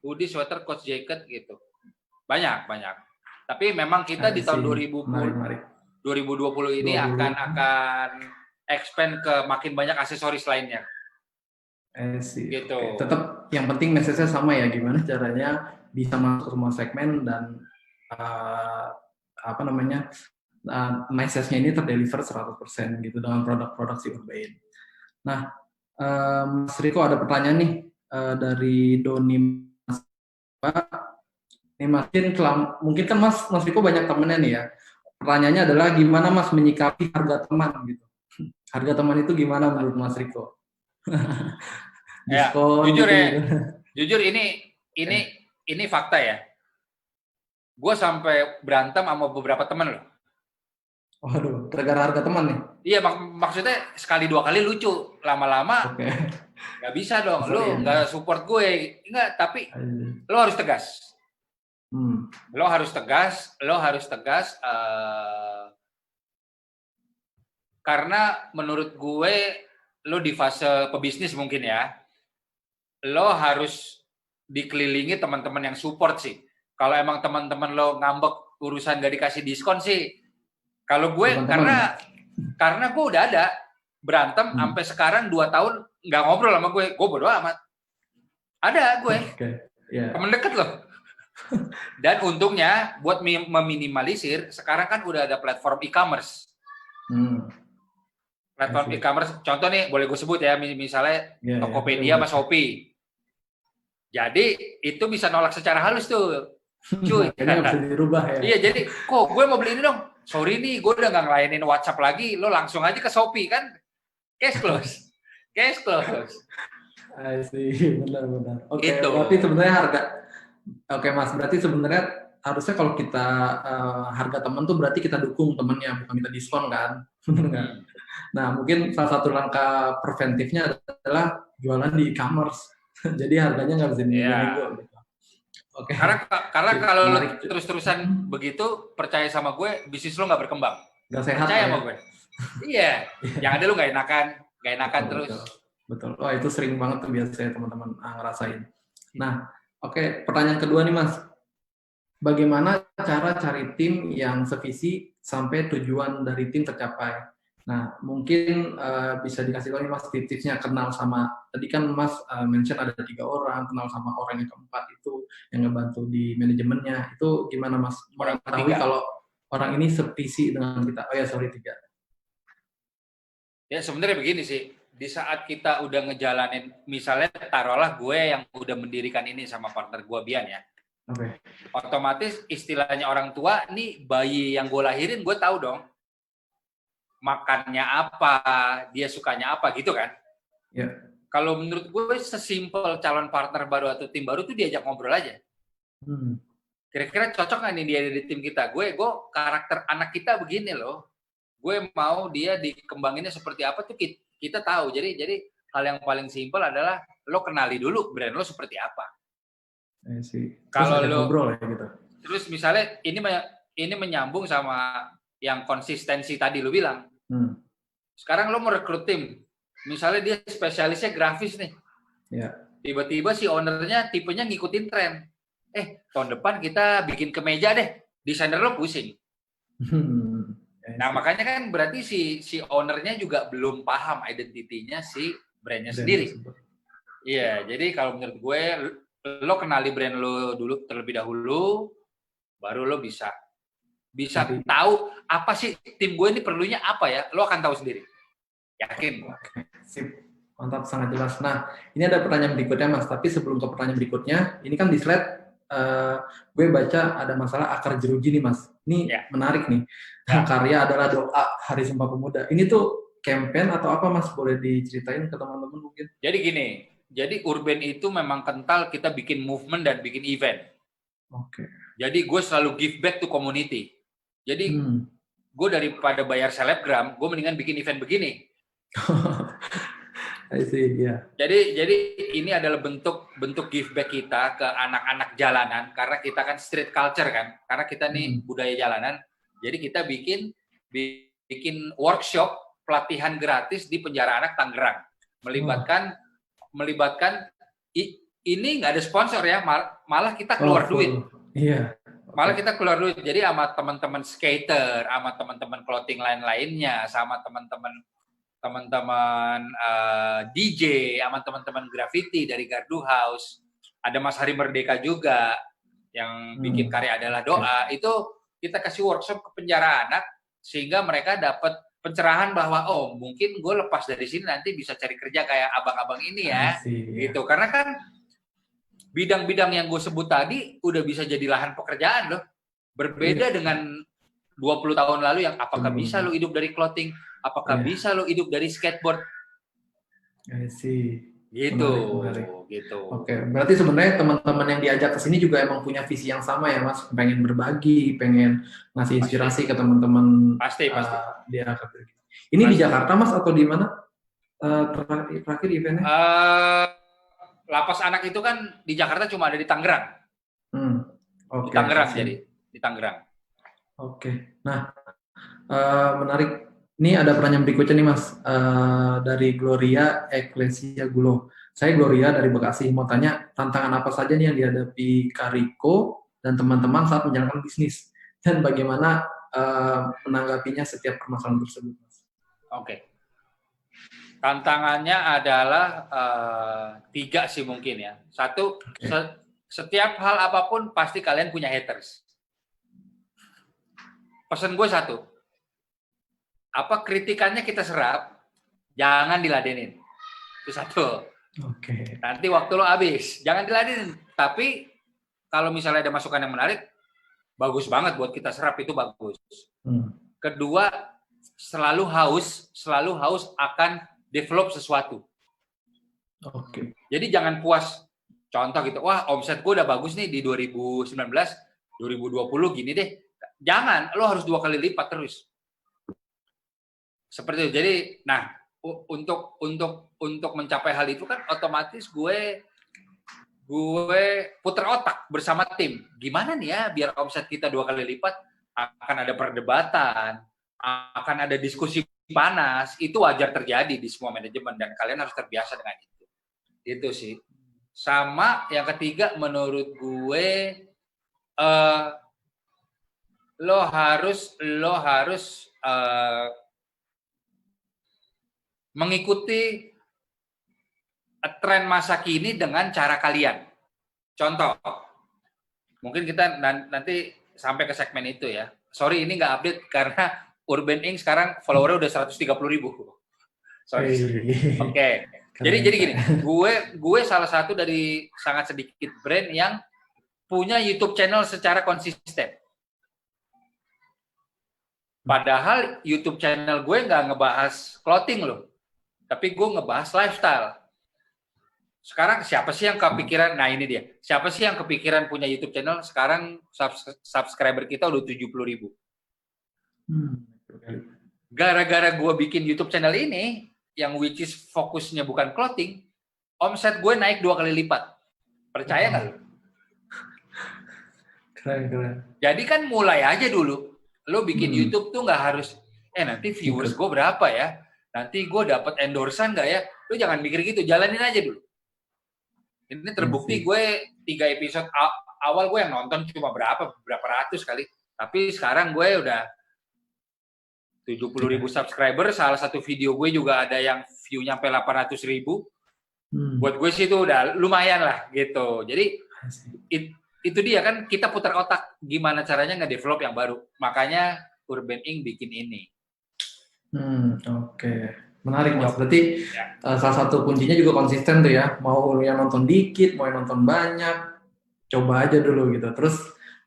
hoodie, sweater, coach jacket gitu. Banyak. Tapi memang kita di tahun 2020 ini akan expand ke makin banyak aksesoris lainnya. Gitu.
Okay. Tetap yang penting message-nya sama ya, gimana caranya bisa masuk ke semua segmen dan message-nya ini terdeliver 100% gitu dengan produk-produk si Urbain. Nah, Mas Riko ada pertanyaan nih dari Doni Mas. Ini mungkin kan Mas Riko banyak temennya nih ya. Pertanyaannya adalah gimana Mas menyikapi harga teman gitu. Harga teman itu gimana menurut Mas Riko?
Diskon, jujur ini fakta ya. Gue sampai berantem sama beberapa teman loh.
Waduh, gara-gara harga teman nih?
Iya, maksudnya sekali dua kali lucu, lama-lama nggak bisa dong. Lo nggak support gue, nggak. Tapi lo harus tegas. Lo harus tegas. Karena menurut gue, lo di fase pebisnis mungkin ya, lo harus dikelilingi teman-teman yang support sih. Kalau emang teman-teman lo ngambek urusan gak dikasih diskon sih, kalau gue karena gue udah ada berantem sampai sekarang 2 tahun nggak ngobrol sama gue bodo amat. Ada gue, temen deket loh. Dan untungnya buat meminimalisir, sekarang kan udah ada platform e-commerce. Platform e-commerce, contoh nih boleh gue sebut ya, misalnya Tokopedia sama Shopee. Jadi itu bisa nolak secara halus tuh, cuy.
Kayaknya bisa dirubah ya.
Iya, jadi kok gue mau beli ini dong. Sorry nih, gue udah nggak ngelayanin WhatsApp lagi. Lo langsung aja ke Shopee kan, cash close.
I see, benar. Oke,
Gitu.
berarti sebenarnya Oke Mas, berarti sebenarnya harusnya kalau kita harga teman tuh berarti kita dukung temennya, bukan kita diskon kan, benar nggak? Nah, mungkin salah satu langkah preventifnya adalah jualan di e-commerce. Jadi harganya nggak bisa nego. Gitu. Oke.
Karena kalau lo terus-terusan begitu, percaya sama gue, bisnis lo nggak berkembang.
Nggak sehat.
Percaya sama gue. Iya. Yang ada lo nggak enakan terus.
Betul. Oh, itu sering banget tuh biasanya teman-teman ngerasain. Nah, oke, pertanyaan kedua nih Mas. Bagaimana cara cari tim yang sevisi sampai tujuan dari tim tercapai? Nah, mungkin bisa dikasih tahu nih Mas tipsnya, kenal sama, tadi kan Mas mention ada 3 orang, kenal sama orang yang keempat itu yang ngebantu di manajemennya. Itu gimana Mas? Mengetahui kalau orang ini sevisi dengan kita. Oh ya, sorry, 3.
Ya sebenarnya begini sih, di saat kita udah ngejalanin, misalnya taruhlah gue yang udah mendirikan ini sama partner gue Bian ya.
Oke.
Otomatis istilahnya orang tua, nih bayi yang gue lahirin gue tahu dong makannya apa, dia sukanya apa gitu kan.
Ya.
Kalau menurut gue sesimpel calon partner baru atau tim baru tuh diajak ngobrol aja. Kira-kira cocok nggak nih dia di tim kita? Gue karakter anak kita begini loh. Gue mau dia dikembanginnya seperti apa tuh kita tahu. Jadi hal yang paling simpel adalah lo kenali dulu brand lo seperti apa. Kalau lo ngobrol ya gitu. Terus misalnya ini menyambung sama yang konsistensi tadi lo bilang. Sekarang lo mau rekrut tim, misalnya dia spesialisnya grafis nih. Tiba-tiba si ownernya tipenya ngikutin tren. Tahun depan kita bikin kemeja deh. Desainer lo pusing. Nah, makanya kan berarti si ownernya juga belum paham identitinya si brandnya sendiri. Iya, jadi kalau menurut gue, lo kenali brand lo dulu terlebih dahulu, baru lo bisa tahu apa sih tim gue ini perlunya apa ya, lo akan tahu sendiri. Yakin.
Sip. Mantap, sangat jelas. Nah, ini ada pertanyaan berikutnya Mas, tapi sebelum ke pertanyaan berikutnya, ini kan di slide gue baca ada masalah akar jeruji nih Mas. Ini menarik nih. Karya adalah doa Hari Sumpah Pemuda. Ini tuh campaign atau apa Mas? Boleh diceritain ke teman-teman mungkin?
Jadi gini, Urban itu memang kental kita bikin movement dan bikin event.
Oke.
Jadi gue selalu give back to community. Jadi gue daripada bayar selebgram, gue mendingan bikin event begini.
I see, yeah.
Jadi ini adalah bentuk give back kita ke anak-anak jalanan, karena kita kan street culture kan, karena kita nih budaya jalanan. Jadi kita bikin workshop pelatihan gratis di Penjara Anak Tangerang, melibatkan ini nggak ada sponsor ya, malah kita keluar duit.
Iya.
Malah kita keluar duit. Jadi sama teman-teman skater, sama teman-teman clothing lainnya, sama teman-teman DJ, sama teman-teman graffiti dari Gardu House. Ada Mas Hari Merdeka juga yang bikin karya adalah doa. Itu kita kasih workshop ke penjara anak sehingga mereka dapat pencerahan bahwa mungkin gue lepas dari sini nanti bisa cari kerja kayak abang-abang ini ya. Gitu. Karena kan bidang-bidang yang gue sebut tadi udah bisa jadi lahan pekerjaan loh. Berbeda dengan 20 tahun lalu yang apakah bisa lo hidup dari clothing, apakah bisa lo hidup dari skateboard.
I see.
Gitu.
Menarik.
Gitu.
Oke, berarti sebenarnya teman-teman yang diajak ke sini juga emang punya visi yang sama ya Mas, pengen berbagi, pengen ngasih inspirasi ke teman-teman.
Pasti.
Dia ini di Jakarta Mas atau di mana? Terakhir eventnya?
Lapas anak itu kan di Jakarta cuma ada di Tangerang. Di Tangerang. Oke. Nah, menarik.
Ini ada pertanyaan berikutnya nih Mas, dari Gloria Ecclesia Gulo. Saya Gloria dari Bekasi, mau tanya tantangan apa saja nih yang dihadapi Kariko dan teman-teman saat menjalankan bisnis, dan bagaimana menanggapinya setiap permasalahan tersebut, Mas?
Oke. Tantangannya adalah 3 sih mungkin ya. Satu, setiap hal apapun pasti kalian punya haters. Pesan gue satu, apa kritikannya kita serap, jangan diladenin. Itu satu.
Oke.
Nanti waktu lo habis, jangan diladenin. Tapi kalau misalnya ada masukan yang menarik, bagus banget buat kita serap, itu bagus. Kedua, selalu haus akan develop sesuatu.
Oke.
Jadi jangan puas. Contoh gitu, wah omset gue udah bagus nih di 2019, 2020 gini deh. Jangan, lo harus 2 kali lipat terus. Seperti itu. Jadi, nah, untuk mencapai hal itu kan otomatis gue puter otak bersama tim. Gimana nih ya biar omset kita 2 kali lipat? Akan ada perdebatan, akan ada diskusi panas. Itu wajar terjadi di semua manajemen dan kalian harus terbiasa dengan itu. Itu sih. Sama yang ketiga menurut gue lo harus mengikuti tren masa kini dengan cara kalian. Contoh, mungkin kita nanti sampai ke segmen itu ya. Sorry, ini nggak update karena Urban Ink sekarang followernya udah 130.000. Sorry. Oke. Jadi gini, gue salah satu dari sangat sedikit brand yang punya YouTube channel secara konsisten. Padahal YouTube channel gue nggak ngebahas clothing loh, tapi gue ngebahas lifestyle. Sekarang siapa sih yang kepikiran? Nah ini dia. Siapa sih yang kepikiran punya YouTube channel? Sekarang subscriber kita udah 70.000. Gara-gara gue bikin YouTube channel ini, yang which is fokusnya bukan clothing, omset gue naik 2 kali lipat. Percaya nggak lo?
Keren.
Jadi kan mulai aja dulu. Lo bikin YouTube tuh nggak harus, nanti viewers gue berapa ya? Nanti gue dapat endorsan nggak ya? Lo jangan mikir gitu, jalanin aja dulu. Ini terbukti gue 3 episode awal gue yang nonton cuma berapa ratus kali. Tapi sekarang gue udah 70.000 subscriber. Salah satu video gue juga ada yang view nyampe 800.000. Buat gue sih itu udah lumayan lah gitu. Jadi itu dia kan, kita putar otak gimana caranya nge-develop yang baru. Makanya Urban Ink bikin ini.
Oke. Menarik Mas. Berarti salah satu kuncinya juga konsisten tuh ya. Mau yang nonton dikit, mau yang nonton banyak, coba aja dulu gitu. Terus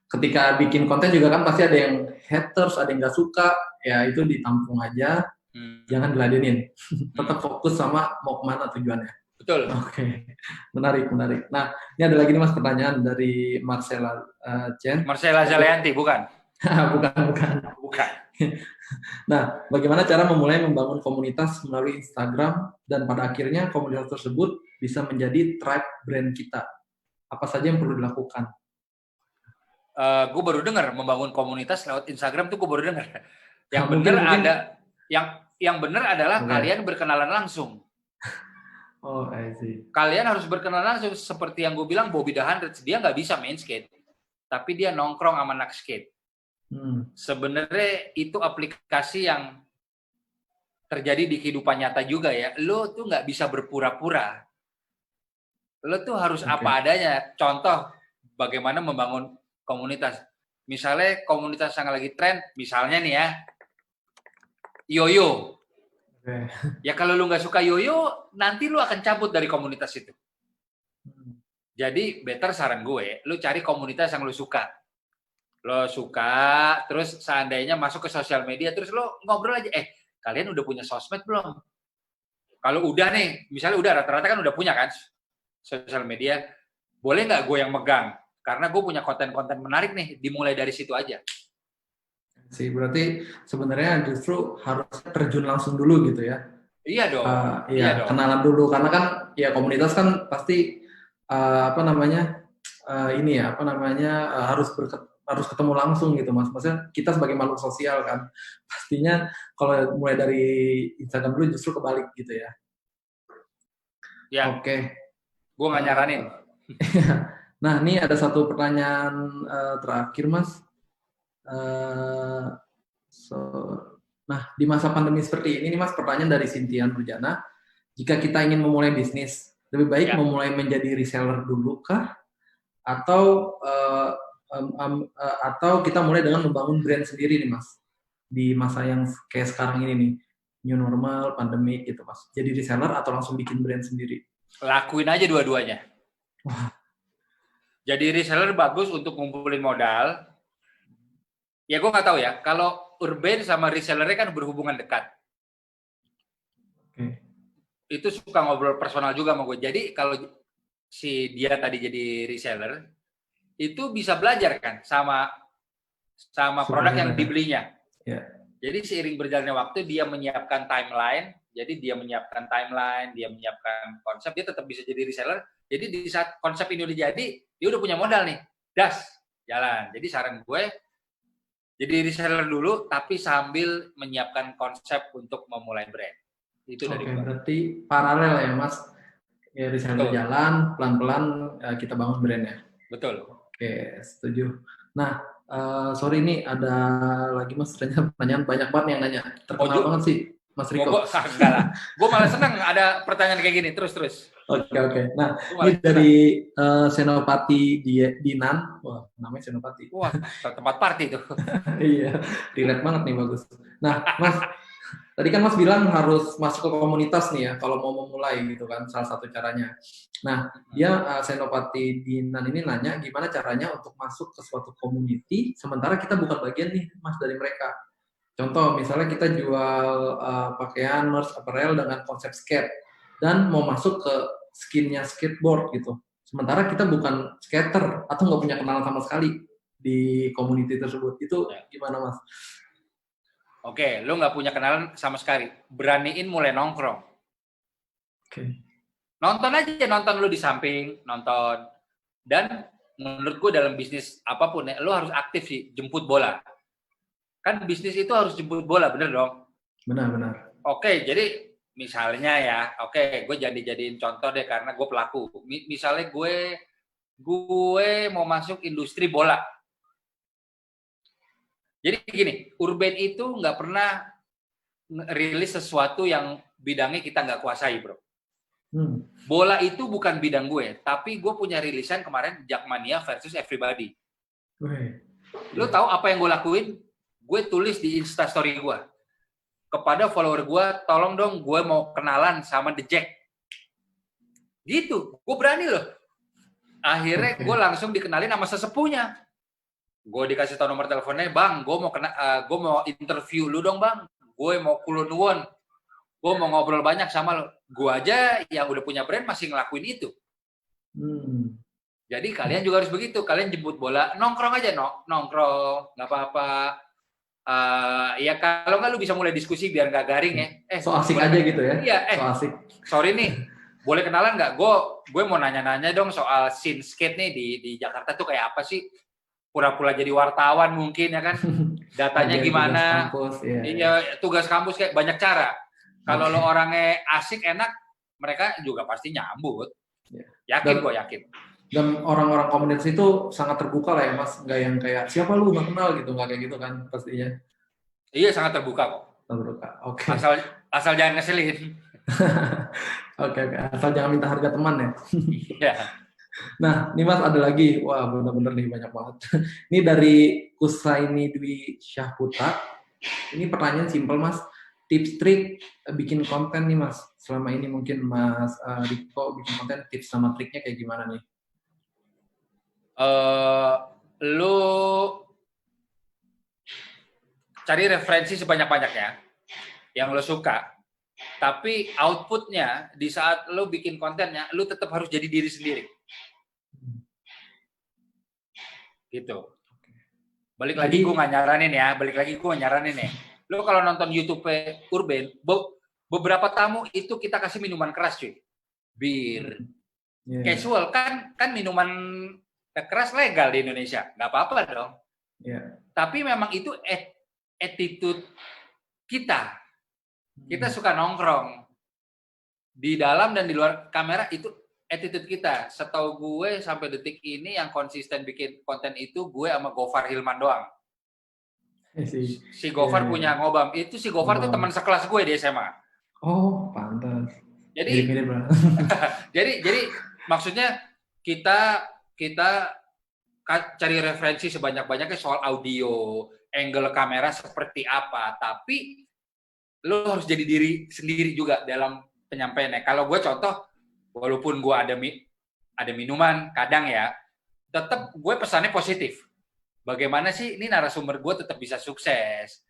ketika bikin konten juga kan pasti ada yang haters, ada yang nggak suka, ya itu ditampung aja, jangan diladenin. Tetap fokus sama mau kemana tujuannya.
Betul.
Oke. Menarik. Nah, ini ada lagi nih Mas pertanyaan dari Marcella Chen.
Marcella Zalianti, bukan?
Bukan. Nah, bagaimana cara memulai membangun komunitas melalui Instagram dan pada akhirnya komunitas tersebut bisa menjadi tribe brand kita? Apa saja yang perlu dilakukan?
Gue baru dengar membangun komunitas lewat Instagram tuh gue baru dengar. Yang benar ada, yang benar adalah kalian berkenalan langsung.
Oh, I see.
Kalian harus berkenalan langsung, seperti yang gue bilang Bobby The Hundreds, dia nggak bisa main skate, tapi dia nongkrong sama anak skate. Sebenarnya itu aplikasi yang terjadi di kehidupan nyata juga ya. Lo tuh nggak bisa berpura-pura. Lo tuh harus apa adanya. Contoh, bagaimana membangun komunitas. Misalnya komunitas yang lagi tren, misalnya nih ya, yoyo. Ya kalau lo nggak suka yoyo, nanti lo akan cabut dari komunitas itu. Jadi better saran gue, lo cari komunitas yang lo suka. Lo suka, terus seandainya masuk ke sosial media, terus lo ngobrol aja, kalian udah punya sosmed belum? Kalau udah nih, misalnya udah rata-rata kan udah punya kan sosial media, boleh nggak gue yang megang? Karena gue punya konten-konten menarik nih, dimulai dari situ aja.
Sih, berarti sebenarnya justru harus terjun langsung dulu gitu ya?
Iya dong.
Iya, kenalan dulu, karena kan ya komunitas kan pasti harus harus ketemu langsung gitu Mas. Maksudnya kita sebagai makhluk sosial kan, pastinya kalau mulai dari Instagram dulu justru kebalik gitu ya.
Ya,
Oke.
gue nggak nyaranin.
Nah, ini ada satu pertanyaan terakhir Mas. Nah, di masa pandemi seperti ini nih Mas, pertanyaan dari Cynthia Nurjana, jika kita ingin memulai bisnis, lebih baik
Ya.
memulai menjadi reseller dulu kah? Atau kita mulai dengan membangun brand sendiri nih Mas, di masa yang kayak sekarang ini nih, new normal, pandemik gitu Mas. Jadi reseller atau langsung bikin brand sendiri?
Lakuin aja dua-duanya.
Wah.
Jadi reseller bagus untuk ngumpulin modal. Ya gue nggak tahu ya, kalau Urban sama resellernya kan berhubungan dekat.
Oke.
Itu suka ngobrol personal juga sama gue. Jadi kalau si dia tadi jadi reseller, itu bisa belajar kan sama produk yang dibelinya.
Ya.
Jadi seiring berjalannya waktu dia menyiapkan timeline, dia menyiapkan konsep, dia tetap bisa jadi reseller. Jadi di saat konsep ini udah jadi, dia udah punya modal nih, jalan. Jadi saran gue, jadi reseller dulu, tapi sambil menyiapkan konsep untuk memulai brand. Itu dari gue.
Berarti paralel ya Mas, ya reseller jalan, pelan-pelan kita bangun brandnya.
Betul.
Oke, setuju. Nah, sorry ini ada lagi Mas, pertanyaan banyak banget yang nanya. Terkenal banget sih Mas Riko.
Enggak lah. Gue malah senang ada pertanyaan kayak gini, terus.
Oke. Nah, ini dari Senopati Dinan. Wah, namanya Senopati.
Wah, tempat party tuh.
Iya, relate banget nih, bagus. Nah, Mas, tadi kan Mas bilang harus masuk ke komunitas nih ya, kalau mau memulai gitu kan, salah satu caranya. Nah, dia Senopati Dinan ini nanya gimana caranya untuk masuk ke suatu community, sementara kita bukan bagian nih, Mas, dari mereka. Contoh, misalnya kita jual pakaian, merch, apparel dengan konsep skate, dan mau masuk ke skinnya skateboard gitu. Sementara kita bukan skater, atau nggak punya kenalan sama sekali di community tersebut. Itu gimana, Mas?
Oke, lu nggak punya kenalan sama sekali. Beraniin mulai nongkrong.
Oke.
Nonton lu di samping, nonton. Dan menurut gue dalam bisnis apapun ya, lu harus aktif sih, jemput bola. Kan bisnis itu harus jemput bola, bener dong?
Benar.
Oke, jadi misalnya ya, gue jadiin contoh deh karena gue pelaku. Misalnya gue mau masuk industri bola. Jadi gini, Urban itu nggak pernah rilis sesuatu yang bidangnya kita nggak kuasai, bro. Bola itu bukan bidang gue, tapi gue punya rilisan kemarin Jackmania versus Everybody. Lo tahu apa yang gue lakuin? Gue tulis di Instastory gue. Kepada follower gue, tolong dong gue mau kenalan sama The Jack. Gitu, gue berani loh. Akhirnya gue langsung dikenalin sama sesepuhnya. Gue dikasih tahu nomor teleponnya, bang, gue mau interview lu dong bang. Gue mau kulon. Gue mau ngobrol banyak sama lo. Gue aja yang udah punya brand masih ngelakuin itu. Jadi kalian juga harus begitu. Kalian jemput bola, nongkrong aja, nongkrong, nggak apa-apa. Ya kalau nggak lu bisa mulai diskusi biar nggak garing ya.
So asik aja gitu ya?
Iya.
So asik.
Sorry nih, boleh kenalan nggak? Gue mau nanya-nanya dong soal scene skate nih di Jakarta tuh kayak apa sih? Pura-pura jadi wartawan mungkin ya kan? Datanya gimana? Iya, tugas kampus kayak banyak cara. Kalau lo orangnya asik enak, mereka juga pasti nyambut. Yakin, gue yakin.
Dan orang-orang komunitas itu sangat terbuka lah ya Mas, nggak yang kayak siapa lu nggak kenal gitu, nggak kayak gitu kan pastinya.
Iya, sangat terbuka kok.
Terbuka, oke.
Asal jangan ngeselin.
Oke, asal jangan minta harga teman ya.
Iya.
Nah, ini Mas ada lagi, wah bener-bener nih banyak banget. Ini dari Kusaini Dwi Syahputra. Ini pertanyaan simpel Mas, tips trik bikin konten nih Mas. Selama ini mungkin Mas Riko bikin konten, tips sama triknya kayak gimana nih?
Lu cari referensi sebanyak-banyaknya yang lo suka, tapi outputnya di saat lo bikin kontennya, lo tetap harus jadi diri sendiri. Gitu. Balik lagi gue nggak nyaranin ya. Lo kalau nonton YouTube Urban, beberapa tamu itu kita kasih minuman keras cuy, bir, casual kan minuman keras legal di Indonesia, nggak apa-apa dong.
Iya.
Tapi memang itu attitude kita. Kita suka nongkrong. Di dalam dan di luar kamera itu attitude kita. Setahu gue sampai detik ini yang konsisten bikin konten itu gue sama Gofar Hilman doang. Si Gofar punya Ngobam. Itu si Gofar tuh teman sekelas gue di SMA.
Oh, pantas.
Jadi jadi maksudnya kita cari referensi sebanyak-banyaknya soal audio, angle kamera seperti apa, tapi lo harus jadi diri sendiri juga dalam penyampaiannya. Kalau gue contoh, walaupun gue ada minuman kadang ya, tetap gue pesannya positif. Bagaimana sih ini narasumber gue tetap bisa sukses.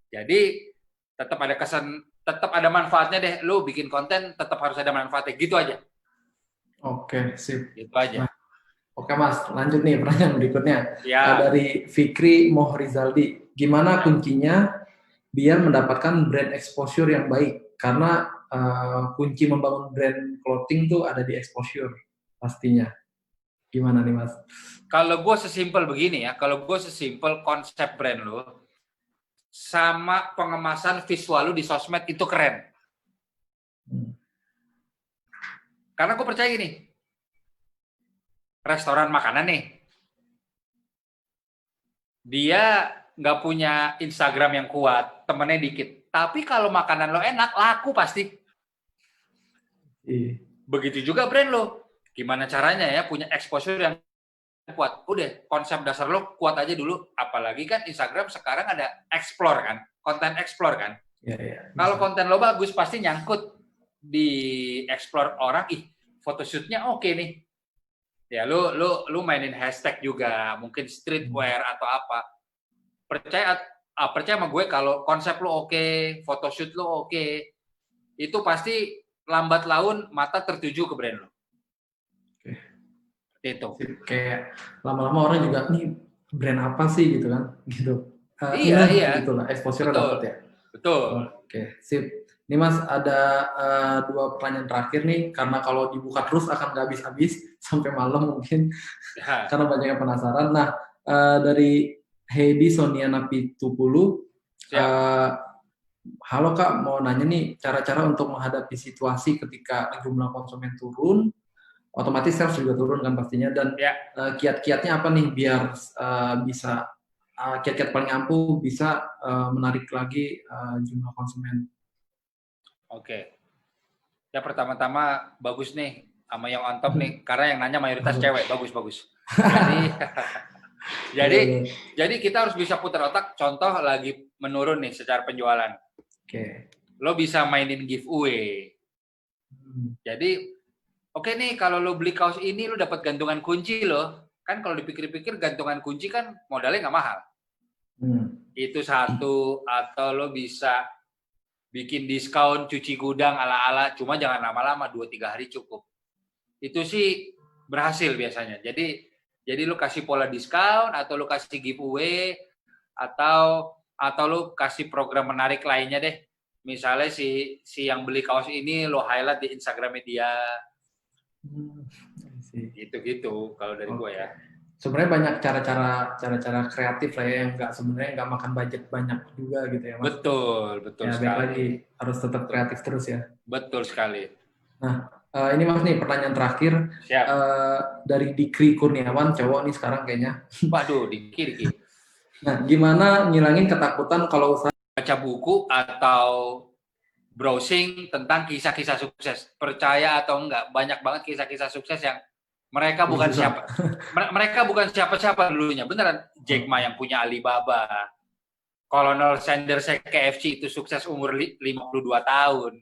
Jadi tetap ada kesan, tetap ada manfaatnya deh. Lo bikin konten tetap harus ada manfaatnya. Gitu aja.
Oke, sip.
Gitu aja.
Nah, oke Mas, lanjut nih pertanyaan berikutnya.
Ya.
Dari Fikri Mohrizaldi. Gimana kuncinya biar mendapatkan brand exposure yang baik? Karena kunci membangun brand clothing tuh ada di exposure pastinya. Gimana nih Mas?
Kalau gue sesimpel begini ya, kalau gue sesimpel konsep brand lo sama pengemasan visual lo di sosmed itu keren. Karena gue percaya gini, restoran makanan nih, dia nggak punya Instagram yang kuat, temennya dikit. Tapi kalau makanan lo enak, laku pasti. Begitu juga brand lo. Gimana caranya ya punya exposure yang kuat? Udah, konsep dasar lo kuat aja dulu. Apalagi kan Instagram sekarang ada explore kan, konten explore kan.
Ya.
Kalau konten lo bagus, pasti nyangkut di explore orang. Ih, photoshootnya oke nih. Ya, lu mainin hashtag juga, mungkin streetwear atau apa. Percaya sama gue kalau konsep lo oke, photoshoot lo oke, itu pasti lambat laun mata tertuju ke brand lo. Itu.
Kayak lama-lama orang juga nih brand apa sih gitu kan, gitu.
Iya.
Gitulah, exposure dapat ya.
Betul.
Oke, sip. Ini Mas ada 2 pertanyaan terakhir nih, karena kalau dibuka terus akan nggak habis-habis sampai malam mungkin,
Ya.
karena banyak yang penasaran. Nah, dari Heidi Soniana Pitupulu, halo Kak, mau nanya nih cara-cara untuk menghadapi situasi ketika jumlah konsumen turun, otomatis sales juga turun kan pastinya, dan kiat-kiatnya apa nih biar bisa kiat-kiat paling ampuh bisa menarik lagi jumlah konsumen.
Oke. Ya pertama-tama bagus nih sama yang on top nih, karena yang nanya mayoritas cewek, bagus. Jadi kita harus bisa putar otak. Contoh lagi menurun nih secara penjualan.
Oke.
Lo bisa mainin giveaway. Jadi oke nih, kalau lo beli kaos ini lo dapat gantungan kunci lo. Kan kalau dipikir-pikir gantungan kunci kan modalnya nggak mahal. Itu satu. Atau lo bisa bikin diskon cuci gudang ala-ala, cuma jangan lama-lama, 2-3 hari cukup. Itu sih berhasil biasanya. Jadi lu kasih pola diskon, atau lu kasih giveaway, atau lu kasih program menarik lainnya deh. Misalnya si yang beli kaos ini lo highlight di Instagramnya dia. Gitu kalau dari gue ya.
Sebenarnya banyak cara-cara kreatif lah ya, yang sebenarnya nggak makan budget banyak juga gitu ya Mas.
Betul
ya,
sekali.
Lagi harus tetap kreatif terus ya.
Betul sekali.
Nah, ini Mas nih pertanyaan terakhir.
Siap.
Dari Dikri Kurniawan, cowok nih sekarang kayaknya.
Waduh, Diki.
Nah, gimana ngilangin ketakutan kalau usaha
baca buku atau browsing tentang kisah-kisah sukses? Percaya atau enggak, banyak banget kisah-kisah sukses yang mereka bukan siapa-siapa dulunya. Beneran, Jack Ma yang punya Alibaba, Colonel Sanders KFC itu sukses umur 52 tahun.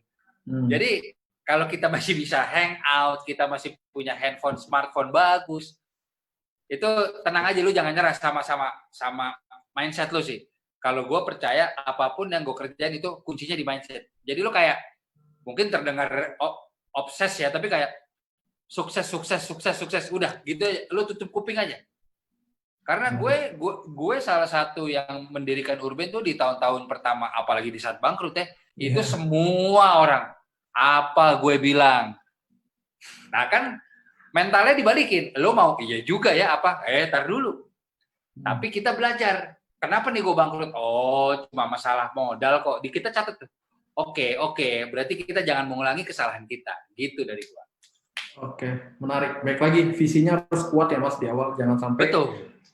Jadi kalau kita masih bisa hangout, kita masih punya handphone, smartphone bagus, itu tenang aja, lu jangan nyerah sama mindset lu sih. Kalau gue percaya apapun yang gue kerjain itu kuncinya di mindset. Jadi lu kayak mungkin terdengar obses ya, tapi kayak sukses, udah gitu aja, lu tutup kuping aja. Karena gue salah satu yang mendirikan Urban tuh di tahun-tahun pertama, apalagi di saat bangkrut ya, itu semua orang apa gue bilang. Nah kan mentalnya dibalikin, lo mau iya juga ya apa? Tar dulu. Tapi kita belajar. Kenapa nih gue bangkrut? Oh, cuma masalah modal kok. Di kita catat tuh. Oke, berarti kita jangan mengulangi kesalahan kita. Gitu dari gua.
Oke, menarik. Baik lagi, visinya harus kuat ya Mas di awal. Jangan sampai
Betul.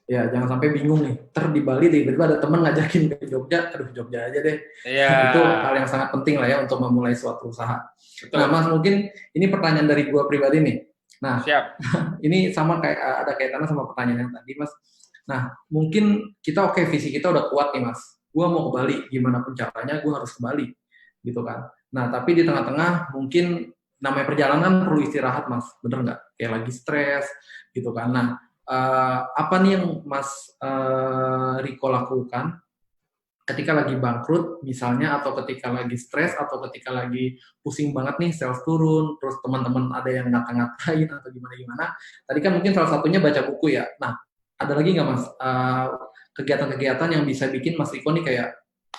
Ya, jangan sampai bingung nih. Di Bali tiba-tiba ada teman ngajakin ke Jogja, aduh Jogja aja deh.
Iya.
Itu hal yang sangat penting lah ya untuk memulai suatu usaha.
Betul.
Nah, Mas, mungkin ini pertanyaan dari gua pribadi nih. Nah,
Siap.
ini sama kayak ada kaitannya sama pertanyaan yang tadi, Mas. Nah, mungkin kita visi kita udah kuat nih, Mas. Gua mau ke Bali, gimana pun caranya gua harus ke Bali, gitu kan. Nah, tapi di tengah-tengah mungkin namanya perjalanan perlu istirahat, Mas. Bener nggak? Kayak lagi stres, gitu kan. Nah, apa nih yang Mas Riko lakukan ketika lagi bangkrut misalnya, atau ketika lagi stres, atau ketika lagi pusing banget nih, sales turun, terus teman-teman ada yang ngata-ngatain atau gimana-gimana. Tadi kan mungkin salah satunya baca buku ya. Nah, ada lagi nggak Mas kegiatan-kegiatan yang bisa bikin Mas Riko nih kayak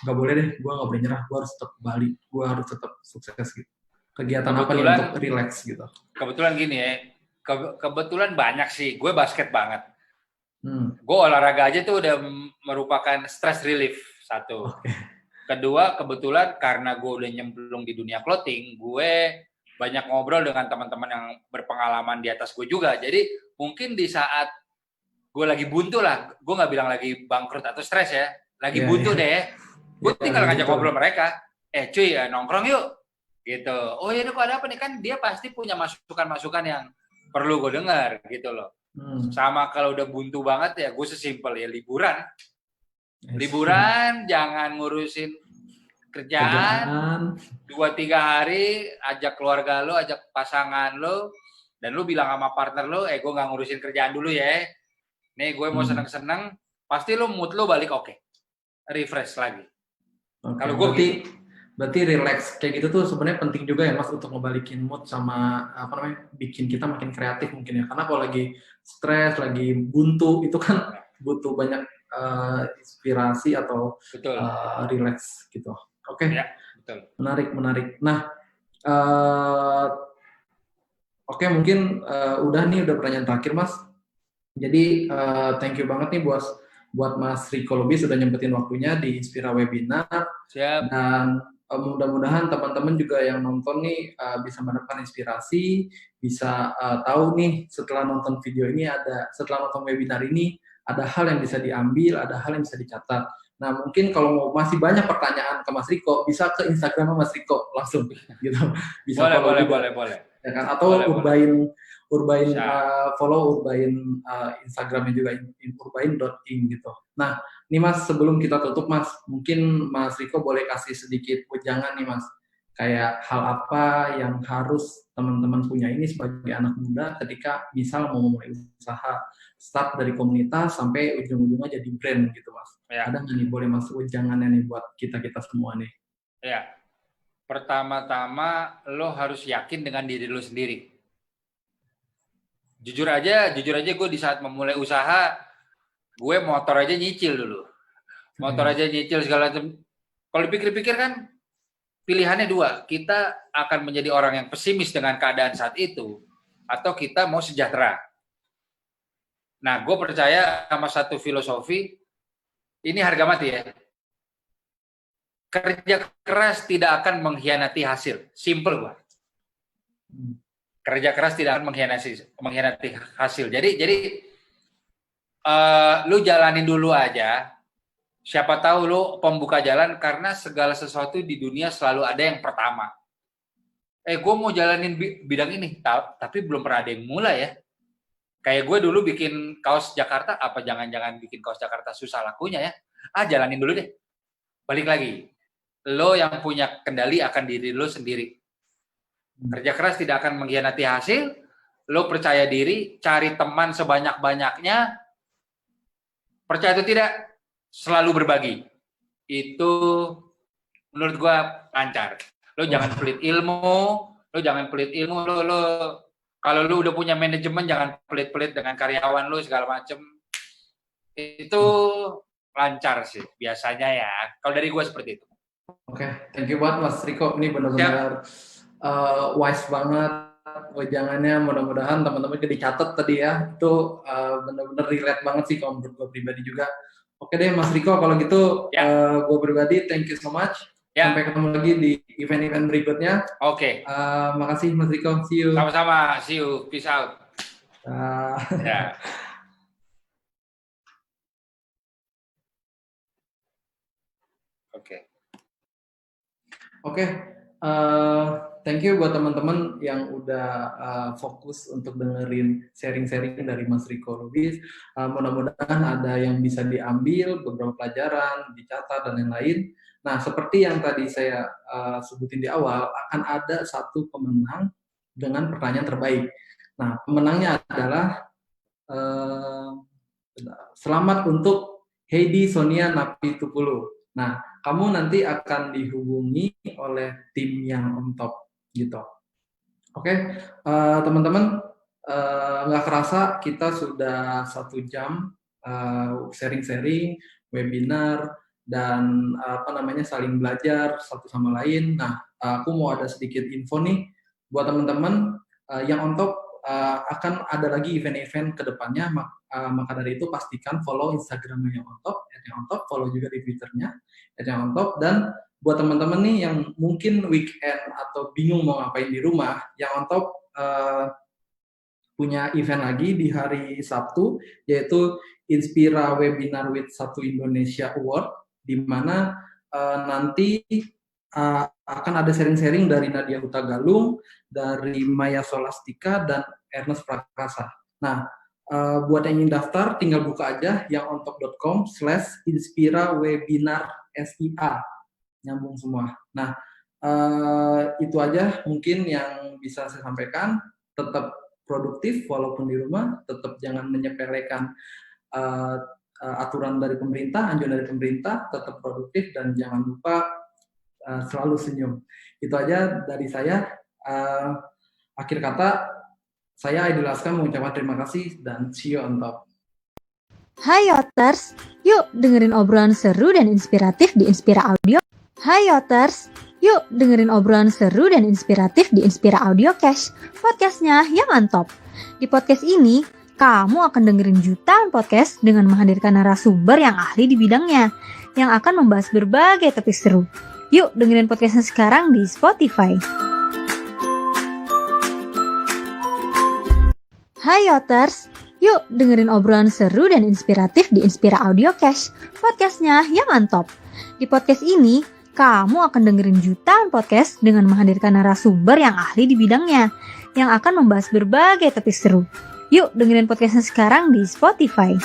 nggak boleh deh, gue nggak boleh nyerah, gue harus tetap ke Bali, gue harus tetap sukses gitu. Kegiatan apa nih untuk relax gitu?
Kebetulan gini ya, kebetulan banyak sih. Gue basket banget. Gue olahraga aja tuh udah merupakan stress relief, satu. Kedua, kebetulan karena gue udah nyemplung di dunia clothing, gue banyak ngobrol dengan teman-teman yang berpengalaman di atas gue juga. Jadi mungkin di saat gue lagi buntu lah, gue nggak bilang lagi bangkrut atau stres ya, lagi buntu deh, gue tinggal ngajak ngobrol mereka, cuy nongkrong yuk, gitu. Oh ya, kok ada apa nih? Kan dia pasti punya masukan-masukan yang perlu gue dengar, gitu loh. Sama kalau udah buntu banget ya, gue sesimpel ya liburan. Liburan, jangan ngurusin kerjaan. 2-3 hari, ajak keluarga lo, ajak pasangan lo, dan lo bilang sama partner lo, gue nggak ngurusin kerjaan dulu ya. Nih gue mau seneng-seneng, pasti lo mood lo balik oke. Refresh lagi. Kalau gue
berarti relax kayak gitu tuh sebenarnya penting juga ya Mas untuk ngebalikin mood sama bikin kita makin kreatif mungkin ya. Karena kalau lagi stres, lagi buntu itu kan butuh banyak inspirasi atau relax gitu. Oke.
Ya, betul.
Menarik. Nah, oke, mungkin udah pertanyaan terakhir Mas. Jadi thank you banget nih buat Mas Riko Lubis sudah nyempetin waktunya di Inspira Webinar.
Siap.
Dan mudah-mudahan teman-teman juga yang nonton nih bisa mendapatkan inspirasi, bisa tahu nih setelah nonton video ini setelah nonton webinar ini ada hal yang bisa diambil, ada hal yang bisa dicatat. Nah, mungkin kalau masih banyak pertanyaan ke Mas Riko, bisa ke Instagram Mas Riko langsung gitu. Bisa
boleh.
Ya kan? Atau follow Urbain Instagramnya juga urbain.ing gitu. Nah, nih Mas, sebelum kita tutup Mas, mungkin Mas Riko boleh kasih sedikit wejangan nih Mas, kayak hal apa yang harus teman-teman punya ini sebagai anak muda ketika misal mau memulai usaha, start dari komunitas sampai ujung-ujungnya jadi brand gitu Mas. Ya. Ada nggak nih boleh masuk wejangannya nih buat kita semua nih?
Ya, pertama-tama lo harus yakin dengan diri lo sendiri. Jujur aja gue di saat memulai usaha, gue motor aja nyicil dulu. Motor aja nyicil segala macam. Kalau dipikir-pikir kan, pilihannya 2. Kita akan menjadi orang yang pesimis dengan keadaan saat itu, atau kita mau sejahtera. Nah, gue percaya sama satu filosofi, ini harga mati ya. Kerja keras tidak akan mengkhianati hasil. Simple gue. Kerja keras tidak akan mengkhianati hasil. Jadi lu jalanin dulu aja. Siapa tahu lu pembuka jalan, karena segala sesuatu di dunia selalu ada yang pertama. Gue mau jalanin bidang ini, tapi belum pernah ada yang mulai ya. Kayak gue dulu bikin kaos Jakarta, apa jangan-jangan bikin kaos Jakarta susah lakunya ya? Jalanin dulu deh. Balik lagi. Lo yang punya kendali akan diri lo sendiri. Kerja keras tidak akan mengkhianati hasil, lo percaya diri, cari teman sebanyak-banyaknya, percaya atau tidak, selalu berbagi. Itu menurut gua lancar. Lo jangan pelit ilmu, lo kalau lo udah punya manajemen, jangan pelit-pelit dengan karyawan lo segala macem. Itu lancar sih biasanya ya. Kalau dari gua seperti itu.
Oke, thank you banget Mas Riko. Ini benar-benar wise banget, wejangannya, mudah-mudahan teman-teman dicatat tadi ya. Itu benar-benar relate banget sih kalau menurut gue pribadi juga. Oke deh Mas Riko, kalau gitu gue pribadi thank you so much. Sampai ketemu lagi di event-event berikutnya.
Oke.
Makasih Mas Riko, see you.
Sama-sama, see you, peace out. Ya.
Oke, thank you buat teman-teman yang udah fokus untuk dengerin sharing-sharing dari Mas Riko Lubis. Mudah-mudahan ada yang bisa diambil, beberapa pelajaran, dicatat, dan lain-lain. Nah, seperti yang tadi saya sebutin di awal, akan ada satu pemenang dengan pertanyaan terbaik. Nah, pemenangnya adalah selamat untuk Heidi Sonia Napitupulu. Nah, kamu nanti akan dihubungi oleh tim yang on top gitu. Oke, teman-teman, nggak kerasa kita sudah 1 jam sharing-sharing, webinar, dan saling belajar satu sama lain. Nah, aku mau ada sedikit info nih buat teman-teman yang on top. Akan ada lagi event-event ke depannya, maka dari itu pastikan follow Instagramnya yang on top, follow juga di Twitternya yang on top. Dan buat teman-teman nih yang mungkin weekend atau bingung mau ngapain di rumah, yang on top punya event lagi di hari Sabtu, yaitu Inspira Webinar with 1 Indonesia Award, di mana nanti akan ada sharing-sharing dari Nadia Hutagalung, dari Maya Solastika, dan Ernest Prakasa. Nah, buat yang ingin daftar, tinggal buka aja yang onTop.com/inspiraWebinarSIA. Nyambung semua. Nah, itu aja mungkin yang bisa saya sampaikan. Tetap produktif walaupun di rumah, tetap jangan menyepelekan aturan dari pemerintah, anjuran dari pemerintah, tetap produktif, dan jangan lupa selalu senyum. Itu aja dari saya. Akhir kata, saya Aidil Askam mengucapkan terima kasih dan see you on top.
Hai Yoters, yuk dengerin obrolan seru dan inspiratif di Inspira Audio. Hai Yoters, yuk dengerin obrolan seru dan inspiratif di Inspira Audio Cash, podcastnya yang mantap. Di podcast ini, kamu akan dengerin jutaan podcast dengan menghadirkan narasumber yang ahli di bidangnya, yang akan membahas berbagai topik seru. Yuk dengerin podcastnya sekarang di Spotify. Hai Yoters, yuk dengerin obrolan seru dan inspiratif di Inspira Audio Cash, podcastnya yang mantap. Di podcast ini, kamu akan dengerin jutaan podcast dengan menghadirkan narasumber yang ahli di bidangnya, yang akan membahas berbagai topik seru. Yuk dengerin podcastnya sekarang di Spotify.